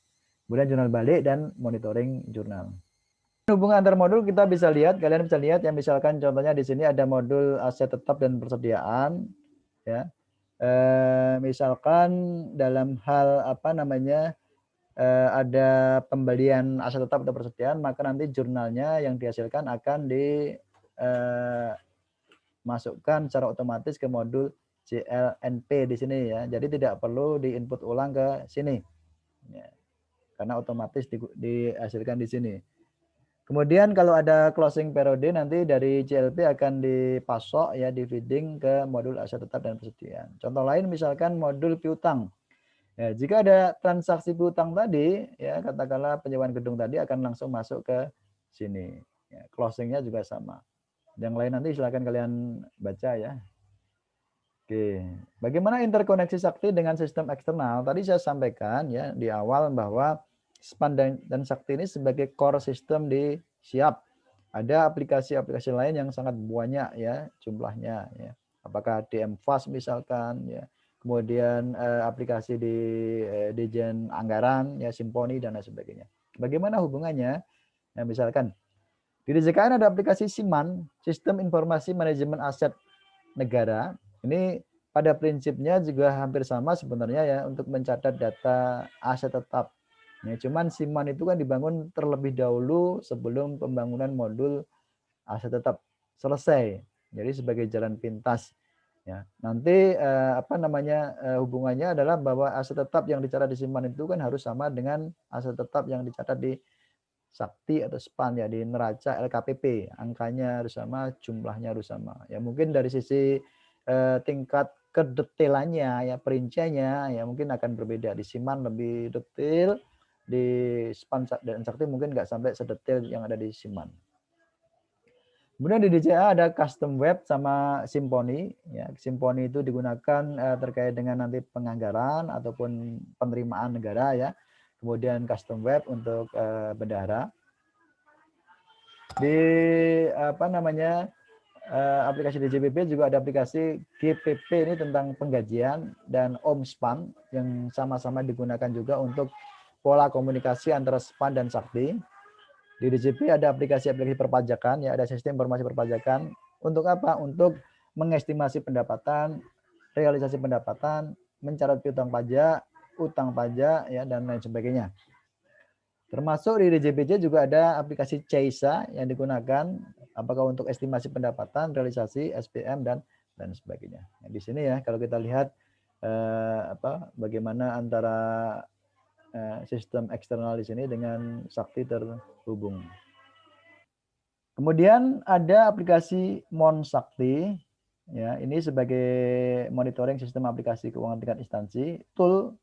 S1: Kemudian jurnal balik dan monitoring jurnal. Hubungan antar modul kita bisa lihat, kalian bisa lihat yang misalkan contohnya di sini ada modul aset tetap dan persediaan ya. Misalkan dalam hal apa namanya, ada pembelian aset tetap atau persediaan, maka nanti jurnalnya yang dihasilkan akan dimasukkan secara otomatis ke modul CLNP di sini ya. Jadi tidak perlu diinput ulang ke sini. Ya, karena otomatis dihasilkan di sini. Kemudian kalau ada closing periode nanti dari CLP akan dipasok ya, di feeding ke modul aset tetap dan persediaan. Contoh lain misalkan modul piutang. Ya, jika ada transaksi piutang tadi, ya katakanlah penyewaan gedung tadi akan langsung masuk ke sini. Ya, closingnya juga sama. Yang lain nanti silakan kalian baca ya. Oke, bagaimana interkoneksi Sakti dengan sistem eksternal? Tadi saya sampaikan ya di awal bahwa SPAN dan Sakti ini sebagai core system di Siap. Ada aplikasi-aplikasi lain yang sangat banyak ya jumlahnya ya. Apakah DM-Fast misalkan ya. Kemudian aplikasi di Dijen Anggaran ya, Simponi dan lain sebagainya. Bagaimana hubungannya? Ya, misalkan di DJKN ada aplikasi SIMAN, Sistem Informasi Manajemen Aset Negara. Ini pada prinsipnya juga hampir sama sebenarnya ya untuk mencatat data aset tetap. Ya, cuman SIMAN itu kan dibangun terlebih dahulu sebelum pembangunan modul aset tetap selesai. Jadi sebagai jalan pintas. Ya, nanti apa namanya hubungannya adalah bahwa aset tetap yang dicatat di SIMAN itu kan harus sama dengan aset tetap yang dicatat di Sakti atau SPAN ya, di neraca LKPP. Angkanya harus sama, jumlahnya harus sama. Ya mungkin dari sisi tingkat kedetailannya ya, perinciannya ya mungkin akan berbeda. Di SIMAN lebih detail, di SPAN dan Sakti mungkin nggak sampai sedetail yang ada di SIMAN. Kemudian di DCA ada custom web sama Simponi. Ya, Simponi itu digunakan terkait dengan nanti penganggaran ataupun penerimaan negara ya. Kemudian custom web untuk bendahara. Di apa namanya aplikasi DJPP juga ada aplikasi GPP ini tentang penggajian dan OMSPAN yang sama-sama digunakan juga untuk pola komunikasi antara SPAN dan Sakti. Di DJP ada aplikasi-aplikasi perpajakan, ya ada sistem informasi perpajakan. Untuk apa? Untuk mengestimasi pendapatan, realisasi pendapatan, mencatat piutang pajak, utang pajak, ya, dan lain sebagainya. Termasuk di DJPJ juga ada aplikasi Caisa yang digunakan apakah untuk estimasi pendapatan, realisasi, SPM, dan sebagainya. Nah, di sini ya kalau kita lihat bagaimana antara sistem eksternal di sini dengan Sakti terhubung. Kemudian ada aplikasi Mon Sakti, ya ini sebagai monitoring sistem aplikasi keuangan tingkat instansi, tool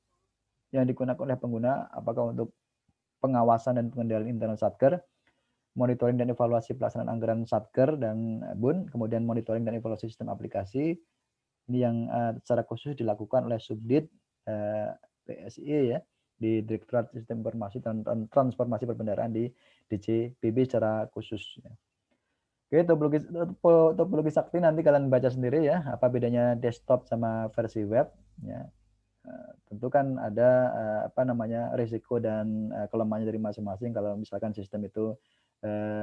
S1: yang digunakan oleh pengguna apakah untuk pengawasan dan pengendalian internal Satker, monitoring dan evaluasi pelaksanaan anggaran Satker dan BUN, kemudian monitoring dan evaluasi sistem aplikasi. Ini yang secara khusus dilakukan oleh Subdit PSI ya, di Direktorat Sistem Informasi dan Transformasi Perbendaharaan di DJPB secara khusus. Oke, topologi Sakti nanti kalian baca sendiri ya, apa bedanya desktop sama versi web. Ya. Tentu kan ada risiko dan kelemahannya dari masing-masing. Kalau misalkan sistem itu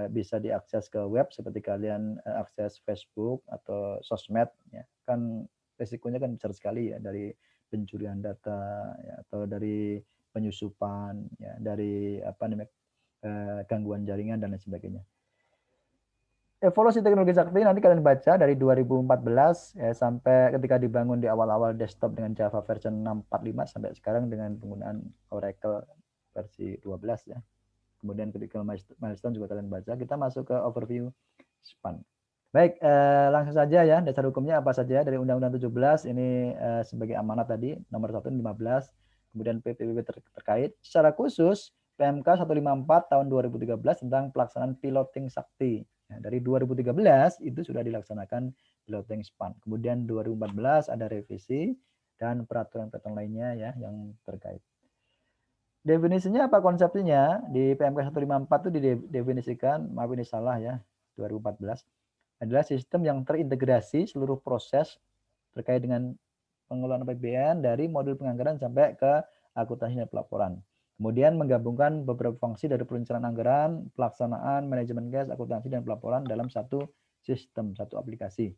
S1: bisa diakses ke web seperti kalian akses Facebook atau sosmed, ya kan risikonya kan besar sekali ya, dari pencurian data ya, atau dari penyusupan ya, dari gangguan jaringan dan lain sebagainya. Evolusi teknologi Sakti nanti kalian baca dari 2014 ya, sampai ketika dibangun di awal-awal desktop dengan Java version 6.45 sampai sekarang dengan penggunaan Oracle versi 12 ya. Kemudian ketika milestone juga kalian baca. Kita masuk ke overview SPAN. Baik, langsung saja ya, dasar hukumnya apa saja dari Undang-Undang 17 ini sebagai amanat tadi nomor 1 15, kemudian PPWB terkait. Secara khusus PMK 154 tahun 2013 tentang pelaksanaan piloting Sakti. Nah, dari 2013 itu sudah dilaksanakan piloting SPAN. Kemudian 2014 ada revisi dan peraturan-peraturan lainnya ya yang terkait. Definisinya apa konsepnya? Di PMK 154 itu didefinisikan, maaf ini salah ya, 2014, adalah sistem yang terintegrasi seluruh proses terkait dengan pengelolaan APBN dari modul penganggaran sampai ke akuntansi dan pelaporan. Kemudian menggabungkan beberapa fungsi dari perencanaan anggaran, pelaksanaan, manajemen cash, akuntansi, dan pelaporan dalam satu sistem, satu aplikasi.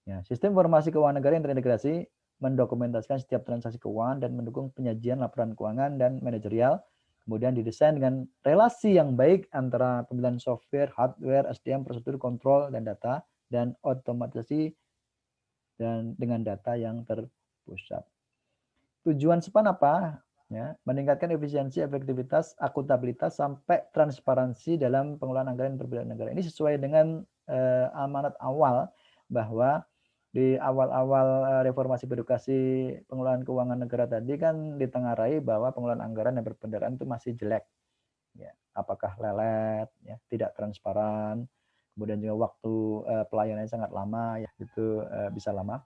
S1: Ya, sistem informasi keuangan negara yang terintegrasi mendokumentasikan setiap transaksi keuangan dan mendukung penyajian laporan keuangan dan manajerial. Kemudian didesain dengan relasi yang baik antara pemilihan software, hardware, SDM, prosedur, kontrol, dan data, dan otomatisasi dan dengan data yang terpusat. Tujuan SPAN apa? Ya, meningkatkan efisiensi, efektivitas, akuntabilitas sampai transparansi dalam pengelolaan anggaran perbedaan negara. Ini sesuai dengan amanat awal bahwa di awal-awal reformasi birokrasi pengelolaan keuangan negara tadi kan ditengarai bahwa pengelolaan anggaran dan perbendaharaan itu masih jelek. Ya, apakah lelet, ya, tidak transparan, kemudian juga waktu pelayanannya sangat lama, ya, itu bisa lama.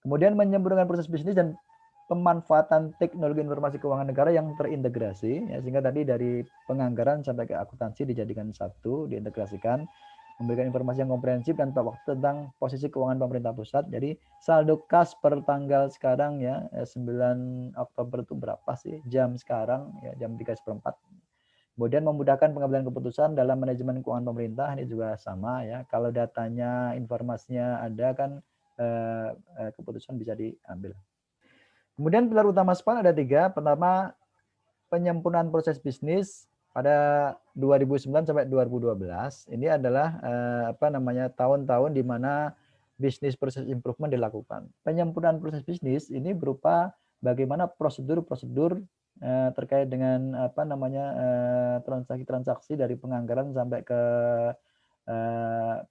S1: Kemudian menyempurnakan proses bisnis dan pemanfaatan teknologi informasi keuangan negara yang terintegrasi, ya, sehingga tadi dari penganggaran sampai ke akuntansi dijadikan satu, diintegrasikan, memberikan informasi yang komprehensif dan tepat waktu tentang posisi keuangan pemerintah pusat. Jadi saldo kas per tanggal sekarang ya 9 Oktober itu berapa sih jam sekarang ya, jam 3:04. Kemudian memudahkan pengambilan keputusan dalam manajemen keuangan pemerintah, ini juga sama ya. Kalau datanya, informasinya ada kan keputusan bisa diambil. Kemudian pilar utama SPAN ada 3. Pertama, penyempurnaan proses bisnis pada 2009 sampai 2012. Ini adalah tahun-tahun di mana bisnis proses improvement dilakukan. Penyempurnaan proses bisnis ini berupa bagaimana prosedur-prosedur terkait dengan transaksi-transaksi dari penganggaran sampai ke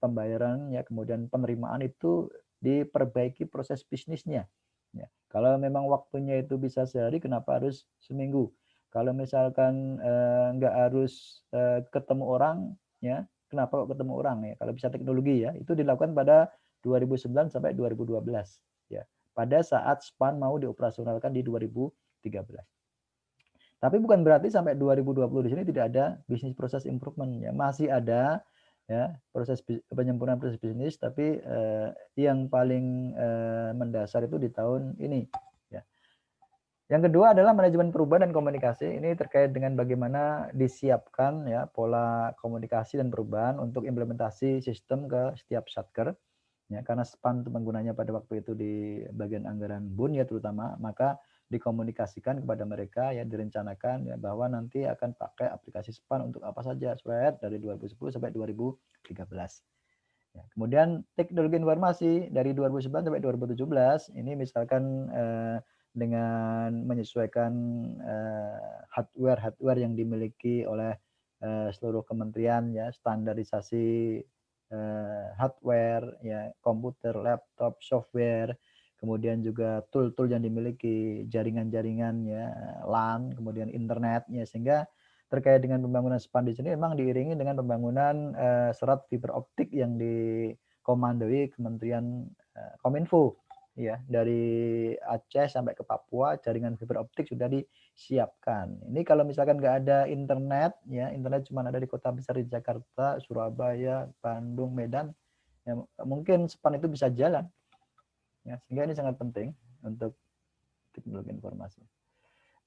S1: pembayaran ya, kemudian penerimaan itu diperbaiki proses bisnisnya. Ya. Kalau memang waktunya itu bisa sehari, kenapa harus seminggu? Kalau misalkan nggak harus ketemu orang, ya kenapa kok ketemu orang ya? Kalau bisa teknologi ya, itu dilakukan pada 2009 sampai 2012 ya. Pada saat SPAN mau dioperasionalkan di 2013. Tapi bukan berarti sampai 2020 di sini tidak ada bisnis proses improvement ya, masih ada ya proses penyempurnaan proses bisnis, tapi yang paling mendasar itu di tahun ini ya. Yang kedua adalah manajemen perubahan dan komunikasi. Ini terkait dengan bagaimana disiapkan ya pola komunikasi dan perubahan untuk implementasi sistem ke setiap satker. Ya, karena SPAN penggunanya pada waktu itu di bagian anggaran BUN ya terutama, maka dikomunikasikan kepada mereka ya, direncanakan ya bahwa nanti akan pakai aplikasi SPAN untuk apa saja dari 2010 sampai 2013. Ya, kemudian teknologi informasi dari 2009 sampai 2017 ini misalkan dengan menyesuaikan hardware yang dimiliki oleh seluruh kementerian ya, standarisasi hardware ya, komputer, laptop, software, kemudian juga tool-tool yang dimiliki, jaringan-jaringan ya, LAN, kemudian internet ya, sehingga terkait dengan pembangunan SPAN di sini memang diiringi dengan pembangunan serat fiber optik yang dikomandoi Kementerian Kominfo ya, dari Aceh sampai ke Papua jaringan fiber optik sudah disiapkan. Ini kalau misalkan nggak ada internet ya, internet cuma ada di kota besar di Jakarta, Surabaya, Bandung, Medan, ya mungkin SPAN itu bisa jalan ya, sehingga ini sangat penting untuk teknologi informasi.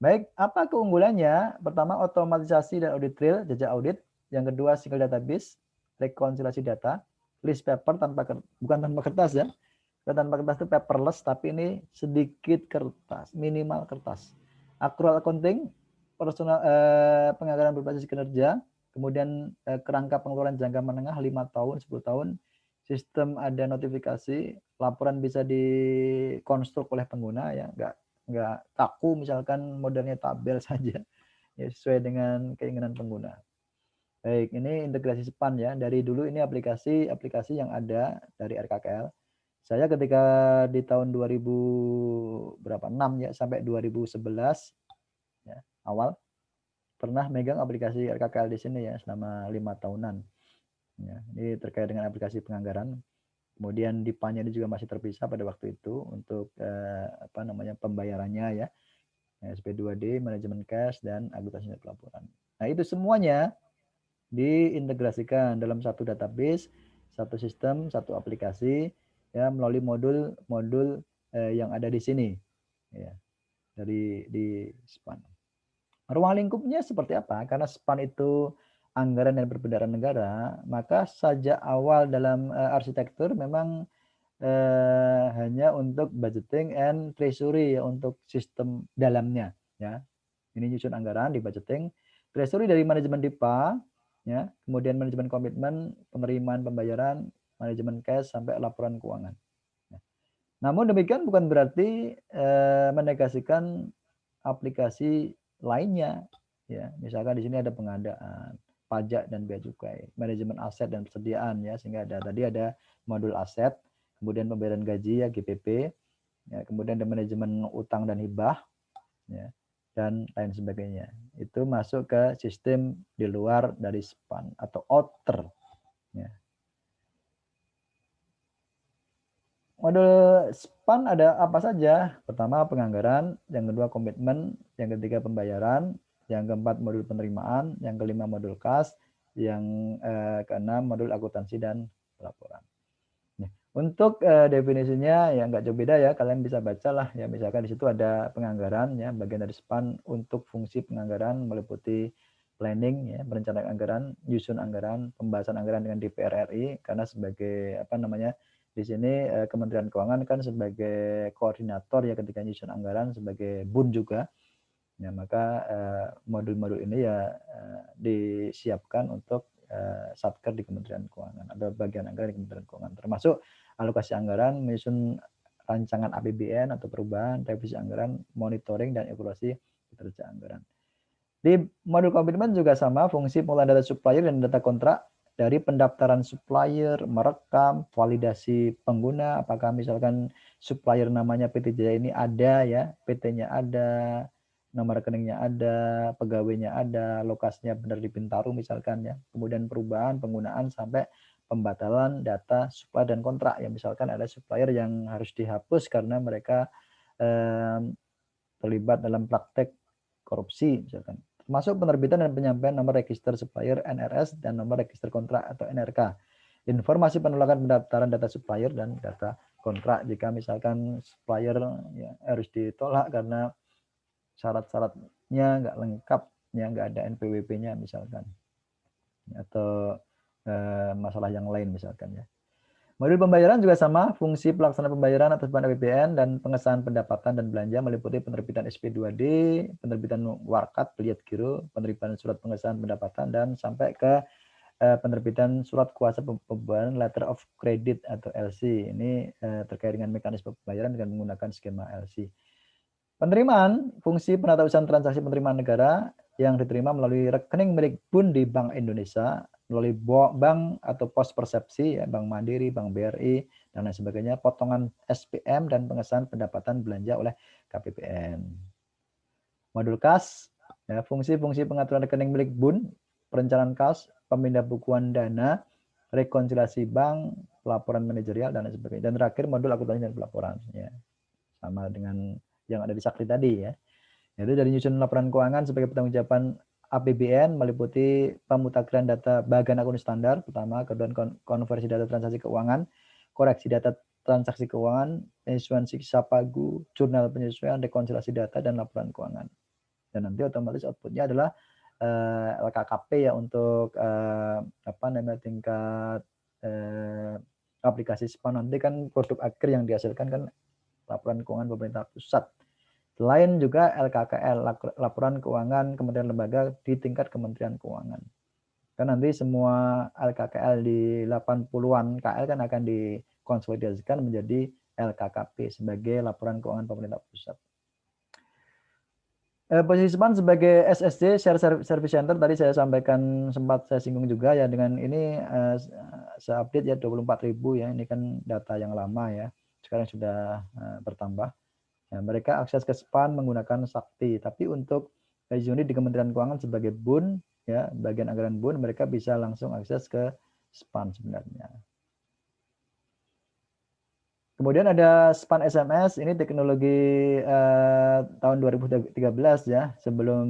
S1: Baik, apa keunggulannya? Pertama, otomatisasi dan audit real, jejak audit. Yang kedua, single database, rekonsiliasi data, list paper bukan tanpa kertas ya. Tanpa kertas itu paperless, tapi ini sedikit kertas, minimal kertas. Accrual accounting, personal penganggaran berbasis kinerja, kemudian kerangka pengeluaran jangka menengah 5 tahun, 10 tahun, sistem ada notifikasi, laporan bisa dikonstruk oleh pengguna ya, nggak kaku misalkan modelnya tabel saja ya, sesuai dengan keinginan pengguna. Baik, ini integrasi SPAN ya. Dari dulu ini aplikasi yang ada dari RKKL. Saya ketika di tahun 2006 ya sampai 2011 ya, awal pernah megang aplikasi RKKL di sini ya selama 5 tahunan. Ya, ini terkait dengan aplikasi penganggaran. Kemudian DIPA-nya ini juga masih terpisah pada waktu itu untuk pembayarannya ya. SP2D, manajemen cash, dan akuntansi pelaporan. Nah, itu semuanya diintegrasikan dalam satu database, satu sistem, satu aplikasi ya, melalui modul-modul yang ada di sini ya, di SPAN. Ruang lingkupnya seperti apa? Karena SPAN itu anggaran dan perbendaharaan negara, maka sejak awal dalam arsitektur memang hanya untuk budgeting and treasury ya, untuk sistem dalamnya ya. Ini nyusun anggaran di budgeting, treasury dari manajemen DIPA ya, kemudian manajemen komitmen, penerimaan pembayaran, manajemen cash sampai laporan keuangan. Namun demikian bukan berarti menegasikan aplikasi lainnya ya. Misalkan di sini ada pengadaan, pajak dan bea cukai, manajemen aset dan persediaan ya, sehingga ada modul aset, kemudian pembayaran gaji ya, GPP ya, kemudian ada manajemen utang dan hibah ya, dan lain sebagainya. Itu masuk ke sistem di luar dari SPAN atau outer ya. Modul SPAN ada apa saja? Pertama penganggaran, yang kedua komitmen, yang ketiga pembayaran, yang keempat modul penerimaan, yang kelima modul kas, yang keenam modul akuntansi dan pelaporan. Untuk definisinya ya nggak jauh beda ya, kalian bisa baca lah ya, misalkan di situ ada penganggaran ya, bagian dari SPAN untuk fungsi penganggaran meliputi planning ya, merencanakan anggaran, nyusun anggaran, pembahasan anggaran dengan DPR RI, karena sebagai di sini Kementerian Keuangan kan sebagai koordinator ya ketika nyusun anggaran, sebagai BUN juga ya, maka modul-modul ini ya disiapkan untuk satker di Kementerian Keuangan, ada bagian anggaran di Kementerian Keuangan, termasuk alokasi anggaran, menyusun rancangan APBN atau perubahan, revisi anggaran, monitoring dan evaluasi kinerja anggaran. Di modul komitmen juga sama, fungsi pengolahan data supplier dan data kontrak, dari pendaftaran supplier, merekam, validasi pengguna, apakah misalkan supplier namanya PT Jaya ini ada ya, PT-nya ada, nomor rekeningnya ada, pegawainya ada, lokasinya benar di Bintaro misalkan ya, kemudian perubahan penggunaan sampai pembatalan data supplier dan kontrak ya, misalkan ada supplier yang harus dihapus karena mereka terlibat dalam praktek korupsi misalkan, termasuk penerbitan dan penyampaian nomor register supplier NRS dan nomor register kontrak atau NRK. Informasi penolakan pendaftaran data supplier dan data kontrak jika misalkan supplier ya, harus ditolak karena syarat-syaratnya nggak lengkap, ya nggak ada NPWP-nya misalkan, atau masalah yang lain misalkan ya. Modul pembayaran juga sama, fungsi pelaksanaan pembayaran atas bahan APBN dan pengesahan pendapatan dan belanja meliputi penerbitan SP2D, penerbitan warkat, pelihat giro, penerbitan surat pengesahan pendapatan, dan sampai ke penerbitan surat kuasa pembayaran letter of credit atau LC. Ini terkait dengan mekanisme pembayaran dengan menggunakan skema LC. Penerimaan, fungsi penatausahaan transaksi penerimaan negara yang diterima melalui rekening milik BUN di Bank Indonesia, melalui bank atau pos persepsi, ya, Bank Mandiri, Bank BRI, dan lain sebagainya, potongan SPM dan pengesahan pendapatan belanja oleh KPPN. Modul kas, ya, fungsi-fungsi pengaturan rekening milik BUN, perencanaan kas, pemindah bukuan dana, rekonsiliasi bank, pelaporan manajerial, dan lain sebagainya. Dan terakhir modul akuntansi dan pelaporan, ya, sama dengan yang ada di Sakti tadi, ya. Yaitu dari nyusun laporan keuangan sebagai pertanggungjawaban APBN meliputi pemutakhiran data bagian akun standar, pertama, kedua konversi data transaksi keuangan, koreksi data transaksi keuangan, penyesuaian siksa pagu, jurnal penyesuaian, rekonsiliasi data, dan laporan keuangan. Dan nanti otomatis outputnya adalah LKKP, ya, untuk tingkat aplikasi SPAN. Nanti kan produk akhir yang dihasilkan kan laporan keuangan pemerintah pusat. Selain juga LKKL, laporan keuangan kementerian lembaga di tingkat Kementerian Keuangan. Kan nanti semua LKKL di 80-an KL kan akan dikonsolidasikan menjadi LKKP sebagai laporan keuangan pemerintah pusat. Posisi SPAN sebagai SSC, Share Service Center, tadi saya sampaikan, sempat saya singgung juga, ya, dengan ini saya update, ya, 24.000, ya, ini kan data yang lama, ya, sekarang sudah bertambah. Nah, mereka akses ke SPAN menggunakan Sakti, tapi untuk unit di Kementerian Keuangan sebagai BUN, ya, bagian anggaran BUN, mereka bisa langsung akses ke SPAN sebenarnya. Kemudian ada SPAN SMS, ini teknologi tahun 2013, ya, sebelum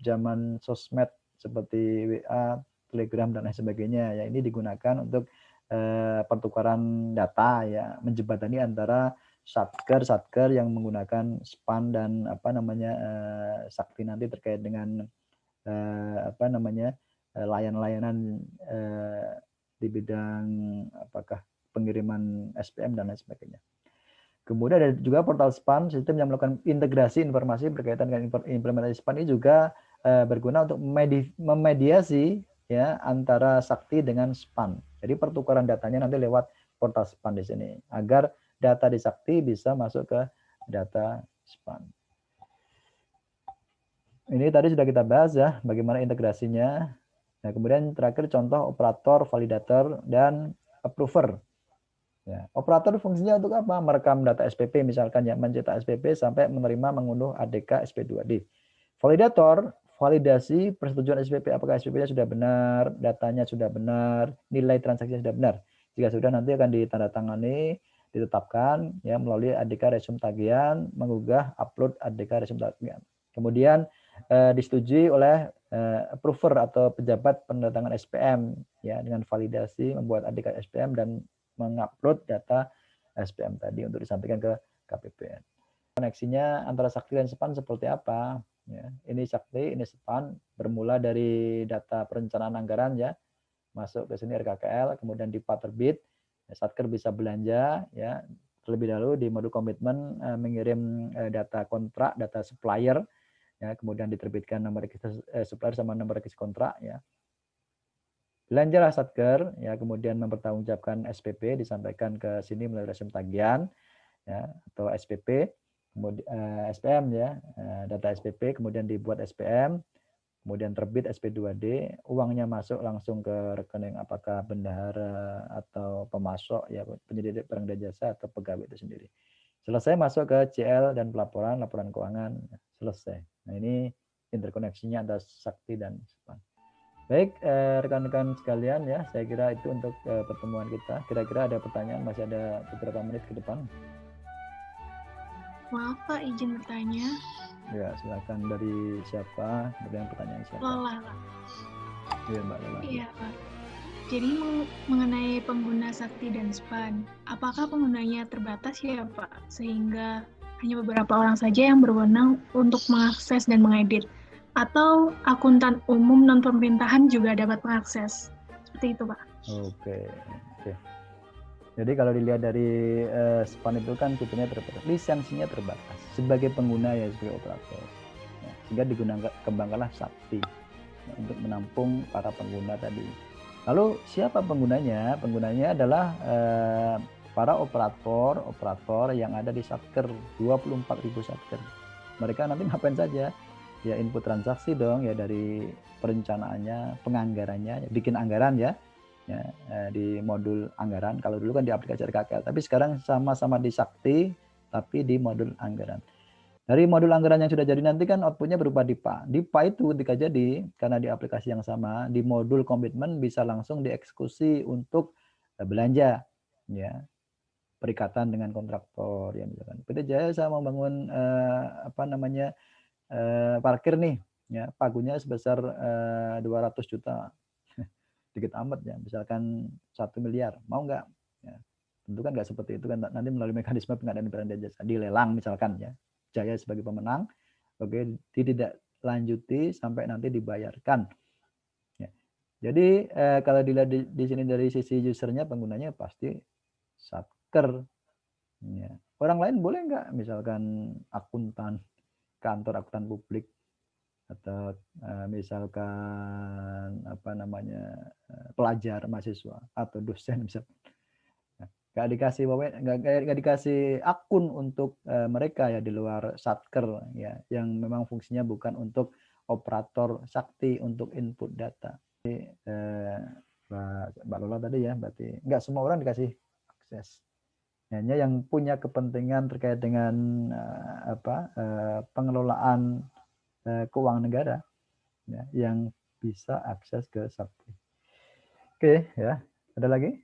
S1: zaman sosmed seperti WA, Telegram, dan lain sebagainya, ya. Ini digunakan untuk pertukaran data, ya, menjembatani antara satker yang menggunakan SPAN dan Sakti nanti terkait dengan layanan di bidang apakah pengiriman SPM dan lain sebagainya. Kemudian ada juga portal SPAN, sistem yang melakukan integrasi informasi berkaitan dengan implementasi SPAN ini juga berguna untuk memediasi, ya, antara Sakti dengan SPAN. Jadi pertukaran datanya nanti lewat portal SPAN di sini, agar data di Sakti bisa masuk ke data SPAN. Ini tadi sudah kita bahas, ya, bagaimana integrasinya. Nah, kemudian terakhir contoh operator, validator, dan approver. Ya, operator fungsinya untuk apa? Merekam data SPP misalkan, ya, mencetak SPP sampai menerima mengunduh ADK SP2D. Validator, validasi persetujuan SPP, apakah SPP-nya sudah benar, datanya sudah benar, nilai transaksinya sudah benar. Jika sudah, nanti akan ditandatangani, ditetapkan, ya, melalui ADK resume tagihan, menggugah upload ADK resume tagihan. Kemudian disetujui oleh approver atau pejabat pendatangan SPM, ya, dengan validasi membuat ADK SPM dan mengupload data SPM tadi untuk disampaikan ke KPPN. Koneksinya antara Sakti dan SPAN seperti apa? Ya, ini Sakti, ini SPAN, bermula dari data perencanaan anggaran, ya, masuk ke sini RKKL, kemudian di Paterbit, ya, Satker bisa belanja, ya, terlebih dahulu di modul komitmen mengirim data kontrak, data supplier, ya, kemudian diterbitkan nomor register supplier sama nomor register kontrak, ya. Belanjalah Satker, ya, kemudian mempertanggungjawabkan SPP, disampaikan ke sini melalui resume tagihan, ya, atau SPP, kemudian SPM, ya, data SPP, kemudian dibuat SPM, kemudian terbit SP2D, uangnya masuk langsung ke rekening apakah bendahara atau pemasok, ya, penyedia barang dan jasa atau pegawai itu sendiri. Selesai masuk ke CL dan laporan keuangan, selesai. Nah, ini interkoneksinya antara Sakti dan SPAN. Baik, rekan-rekan sekalian, ya, saya kira itu untuk pertemuan kita. Kira-kira ada pertanyaan, masih ada beberapa menit ke depan.
S2: Maaf Pak, izin bertanya.
S1: Ya, silakan. Dari siapa? Kemudian pertanyaan siapa?
S2: Lola, Pak.
S1: Iya, Mbak Lola.
S2: Iya, Pak. Jadi mengenai pengguna Sakti dan SPAN, apakah penggunanya terbatas, ya Pak? Sehingga hanya beberapa orang saja yang berwenang untuk mengakses dan mengedit. Atau akuntan umum non-pemerintahan juga dapat mengakses. Seperti itu, Pak.
S1: Oke. Jadi kalau dilihat dari SPAN itu kan fiturnya terbatas, lisensinya terbatas sebagai pengguna ya, sebagai operator. Ya, sehingga kembangkanlah Sakti ya, untuk menampung para pengguna tadi. Lalu siapa penggunanya? Penggunanya adalah para operator yang ada di Satker, 24.000 Satker. Mereka nanti ngapain saja? Ya input transaksi dong ya, dari perencanaannya, penganggarannya, ya, bikin anggaran ya, di modul anggaran. Kalau dulu kan di aplikasi RKKL, tapi sekarang sama-sama di Sakti, tapi di modul anggaran. Dari modul anggaran yang sudah jadi nanti kan outputnya berupa DIPA. DIPA itu ketika jadi, karena di aplikasi yang sama, di modul komitmen bisa langsung dieksekusi untuk belanja, ya, perikatan dengan kontraktor, ya misalkan PT Jaya saya mau bangun parkir nih, ya pagunya sebesar 200 juta, dikit amat ya, misalkan 1 miliar, mau nggak? Ya, tentu kan nggak seperti itu kan, nanti melalui mekanisme pengadaan barang dan jasa, dilelang misalkan ya, Jaya sebagai pemenang, oke, tidak lanjuti sampai nanti dibayarkan. Ya. Jadi kalau dilihat di sini dari sisi usernya, penggunanya pasti Satker. Ya. Orang lain boleh nggak, misalkan akuntan, kantor akuntan publik, atau misalkan pelajar, mahasiswa atau dosen misalkan, nggak dikasih akun untuk mereka ya di luar Satker ya, yang memang fungsinya bukan untuk operator Sakti untuk input data. Jadi, Mbak Lola tadi ya, berarti nggak semua orang dikasih akses, hanya yang punya kepentingan terkait dengan pengelolaan keuangan negara ya, yang bisa akses ke Sakti. Oke ya, ada lagi?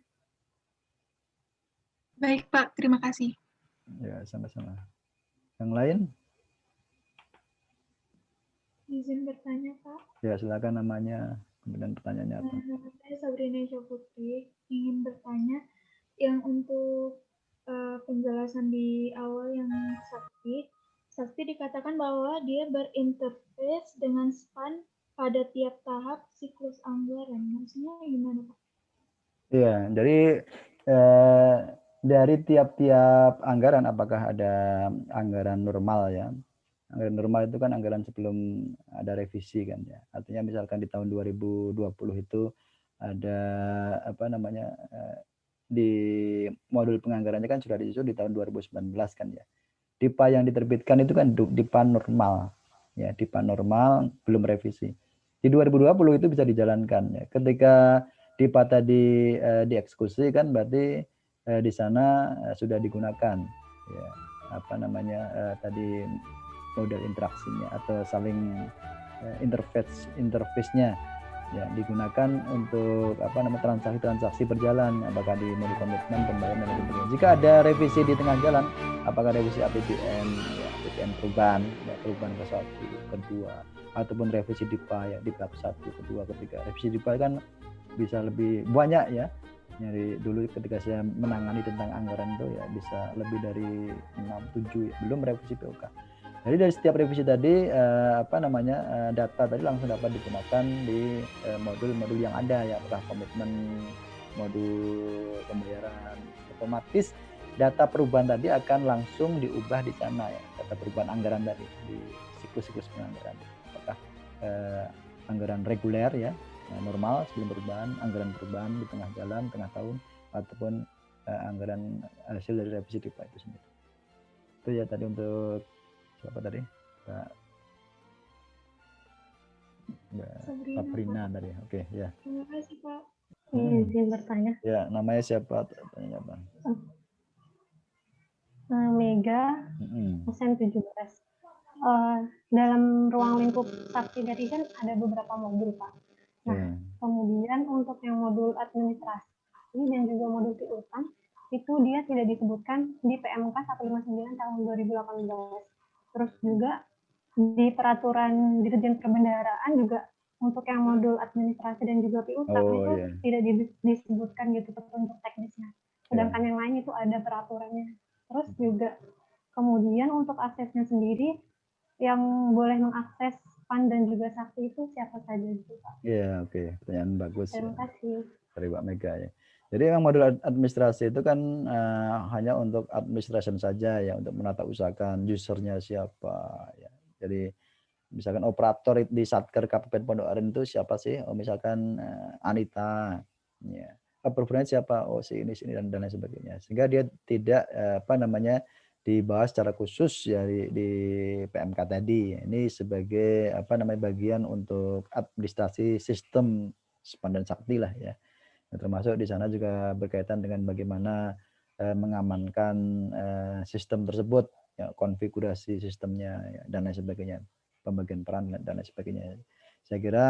S2: Baik Pak, terima kasih.
S1: Ya, sama-sama. Yang lain?
S2: Izin bertanya Pak.
S1: Ya, silakan namanya, kemudian pertanyaannya apa?
S2: Nama saya Sabrina Syafutri, ingin bertanya yang untuk penjelasan di awal yang Sakti dikatakan bahwa dia berinterface dengan SPAN pada tiap tahap siklus anggaran. Maksudnya gimana Pak?
S1: Iya, jadi dari tiap-tiap anggaran, apakah ada anggaran normal ya? Anggaran normal itu kan anggaran sebelum ada revisi kan ya. Artinya misalkan di tahun 2020 itu ada di modul penganggarannya kan sudah disusun di tahun 2019 kan ya. DIPA yang diterbitkan itu kan DIPA normal. Ya, DIPA normal belum revisi. Di 2020 itu bisa dijalankan ya. Ketika DIPA tadi dieksekusi kan berarti di sana sudah digunakan ya tadi model interaksinya atau saling interface-nya ya, digunakan untuk transaksi-transaksi berjalan, apakah di modul komitmen, pembayaran dan sebagainya. Jika ada revisi di tengah jalan, apakah revisi APBN, ya, APBN perubahan, ya, perubahan ke satu, kedua, ataupun revisi DIPA ya, DIPA satu, kedua, ketiga. Revisi DIPA kan bisa lebih banyak ya. Dari dulu ketika saya menangani tentang anggaran itu ya bisa lebih dari 6-7 ya, belum revisi POK. Jadi dari setiap revisi tadi data tadi langsung dapat digunakan di modul-modul yang ada ya, apakah komitmen, modul pembayaran, otomatis data perubahan tadi akan langsung diubah di sana ya, data perubahan anggaran tadi di siklus-siklus penganggaran, apakah anggaran reguler ya, normal sebelum perubahan, anggaran perubahan di tengah jalan, tengah tahun, ataupun anggaran hasil dari revisi DIPA itu sendiri. Itu ya tadi untuk siapa tadi? Sabrina tadi. Oke, ya.
S2: Terima kasih Pak.
S3: Izin bertanya.
S1: Ya, namanya siapa? Tanya apa?
S3: Mega, Sen 17. Dalam ruang lingkup Sakti dari kan ada beberapa modul Pak. Nah, kemudian untuk yang modul administrasi dan juga modul piutang itu dia tidak disebutkan di PMK 159 tahun 2018. Terus juga di peraturan Dirjen Perbendaharaan juga untuk yang modul administrasi dan juga piutang itu tidak disebutkan gitu petunjuk teknisnya. Sedangkan yang lain itu ada peraturannya. Terus juga kemudian untuk aksesnya sendiri yang boleh mengakses PAN dan juga Sakti itu siapa saja gitu Pak?
S1: Iya, oke. Pertanyaan bagus.
S3: Terima kasih.
S1: Dari Pak Mega ya. Jadi memang modul administrasi itu kan hanya untuk administration saja ya, untuk menata usahakan usernya siapa ya. Jadi misalkan operator di Satker Kabupaten Pondok Aren itu siapa sih? Oh misalkan Anita, ya. Approval-nya siapa? Oh si ini dan lain sebagainya. Sehingga dia tidak dibahas secara khusus ya di PMK tadi. Ini sebagai bagian untuk administrasi sistem SPAN dan Sakti lah ya. Termasuk di sana juga berkaitan dengan bagaimana mengamankan sistem tersebut, ya, konfigurasi sistemnya ya, dan lain sebagainya, pembagian peran dan lain sebagainya. Saya kira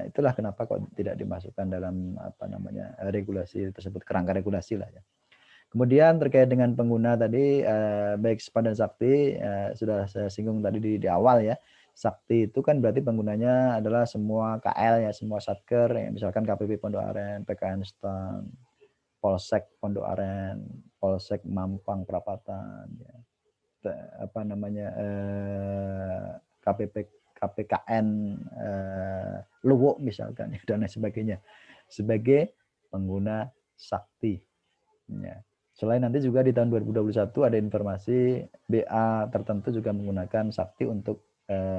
S1: itulah kenapa kok tidak dimasukkan dalam regulasi tersebut, kerangka regulasi lah ya. Kemudian terkait dengan pengguna tadi baik SPAN dan Sakti sudah saya singgung tadi di awal ya. Sakti itu kan berarti penggunanya adalah semua KL ya, semua Satker ya, misalkan KPP Pondok Aren, PKN STAN, Polsek Pondok Aren, Polsek Mampang Perapatan ya. KPKN Luwuk misalkan ya, dan lain sebagainya sebagai pengguna Sakti ya. Selain nanti juga di tahun 2021 ada informasi BA tertentu juga menggunakan Sakti untuk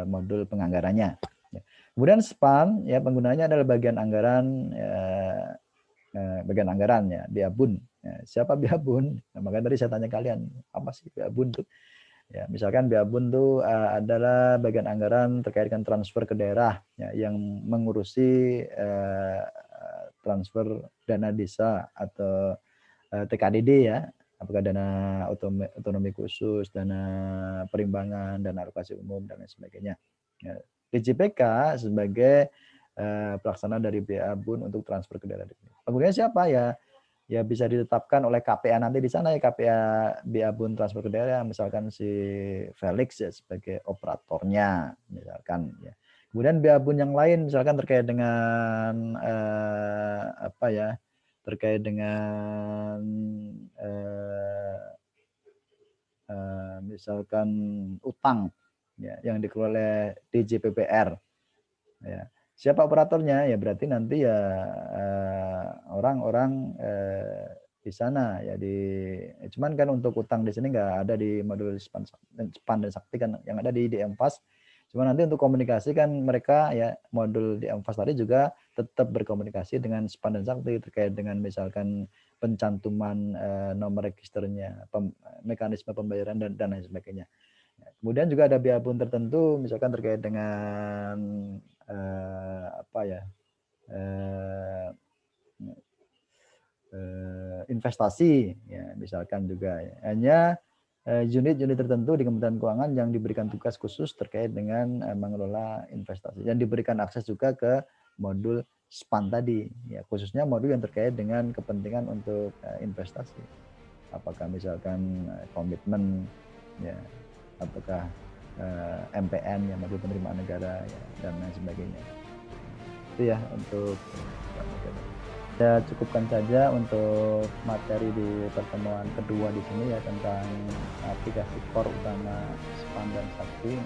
S1: modul penganggarannya. Ya. Kemudian SPAN ya penggunanya adalah bagian anggaran ya, BA-Bun. Ya, siapa BA-Bun? Nah, makanya tadi saya tanya kalian, apa sih BA-Bun itu? Ya, misalkan BA-Bun itu adalah bagian anggaran terkait dengan transfer ke daerah ya, yang mengurusi transfer dana desa atau TKDD ya, apakah dana otonomi khusus, dana perimbangan, dana alokasi umum dan lain sebagainya. Ya, DJPK sebagai pelaksana dari BA-Bun untuk transfer ke daerah. Penggunanya siapa ya? Ya bisa ditetapkan oleh KPA nanti di sana ya, KPA BA-Bun transfer ke daerah, misalkan si Felix ya sebagai operatornya misalkan ya. Kemudian BA-Bun yang lain misalkan terkait dengan terkait dengan misalkan utang ya, yang dikelola oleh DJPPR ya. Siapa operatornya ya, berarti nanti ya orang-orang di sana ya cuman kan untuk utang di sini nggak ada di modul SPAN dan Sakti kan, yang ada di Emfas. Cuma nanti untuk komunikasi kan mereka ya modul di Emfas tadi juga tetap berkomunikasi dengan SPAN dan Sakti terkait dengan misalkan pencantuman nomor registernya, mekanisme pembayaran dan lain sebagainya. Kemudian juga ada BA-Bun tertentu misalkan terkait dengan investasi ya misalkan juga ya. Hanya unit-unit tertentu di Kementerian Keuangan yang diberikan tugas khusus terkait dengan mengelola investasi dan diberikan akses juga ke modul SPAN tadi ya, khususnya modul yang terkait dengan kepentingan untuk investasi, apakah misalkan komitmen ya, apakah MPN ya, modul penerimaan negara ya, dan lain sebagainya. Itu ya untuk saya cukupkan saja untuk materi di pertemuan kedua di sini ya, tentang aplikasi core utama SPAN dan Sakti.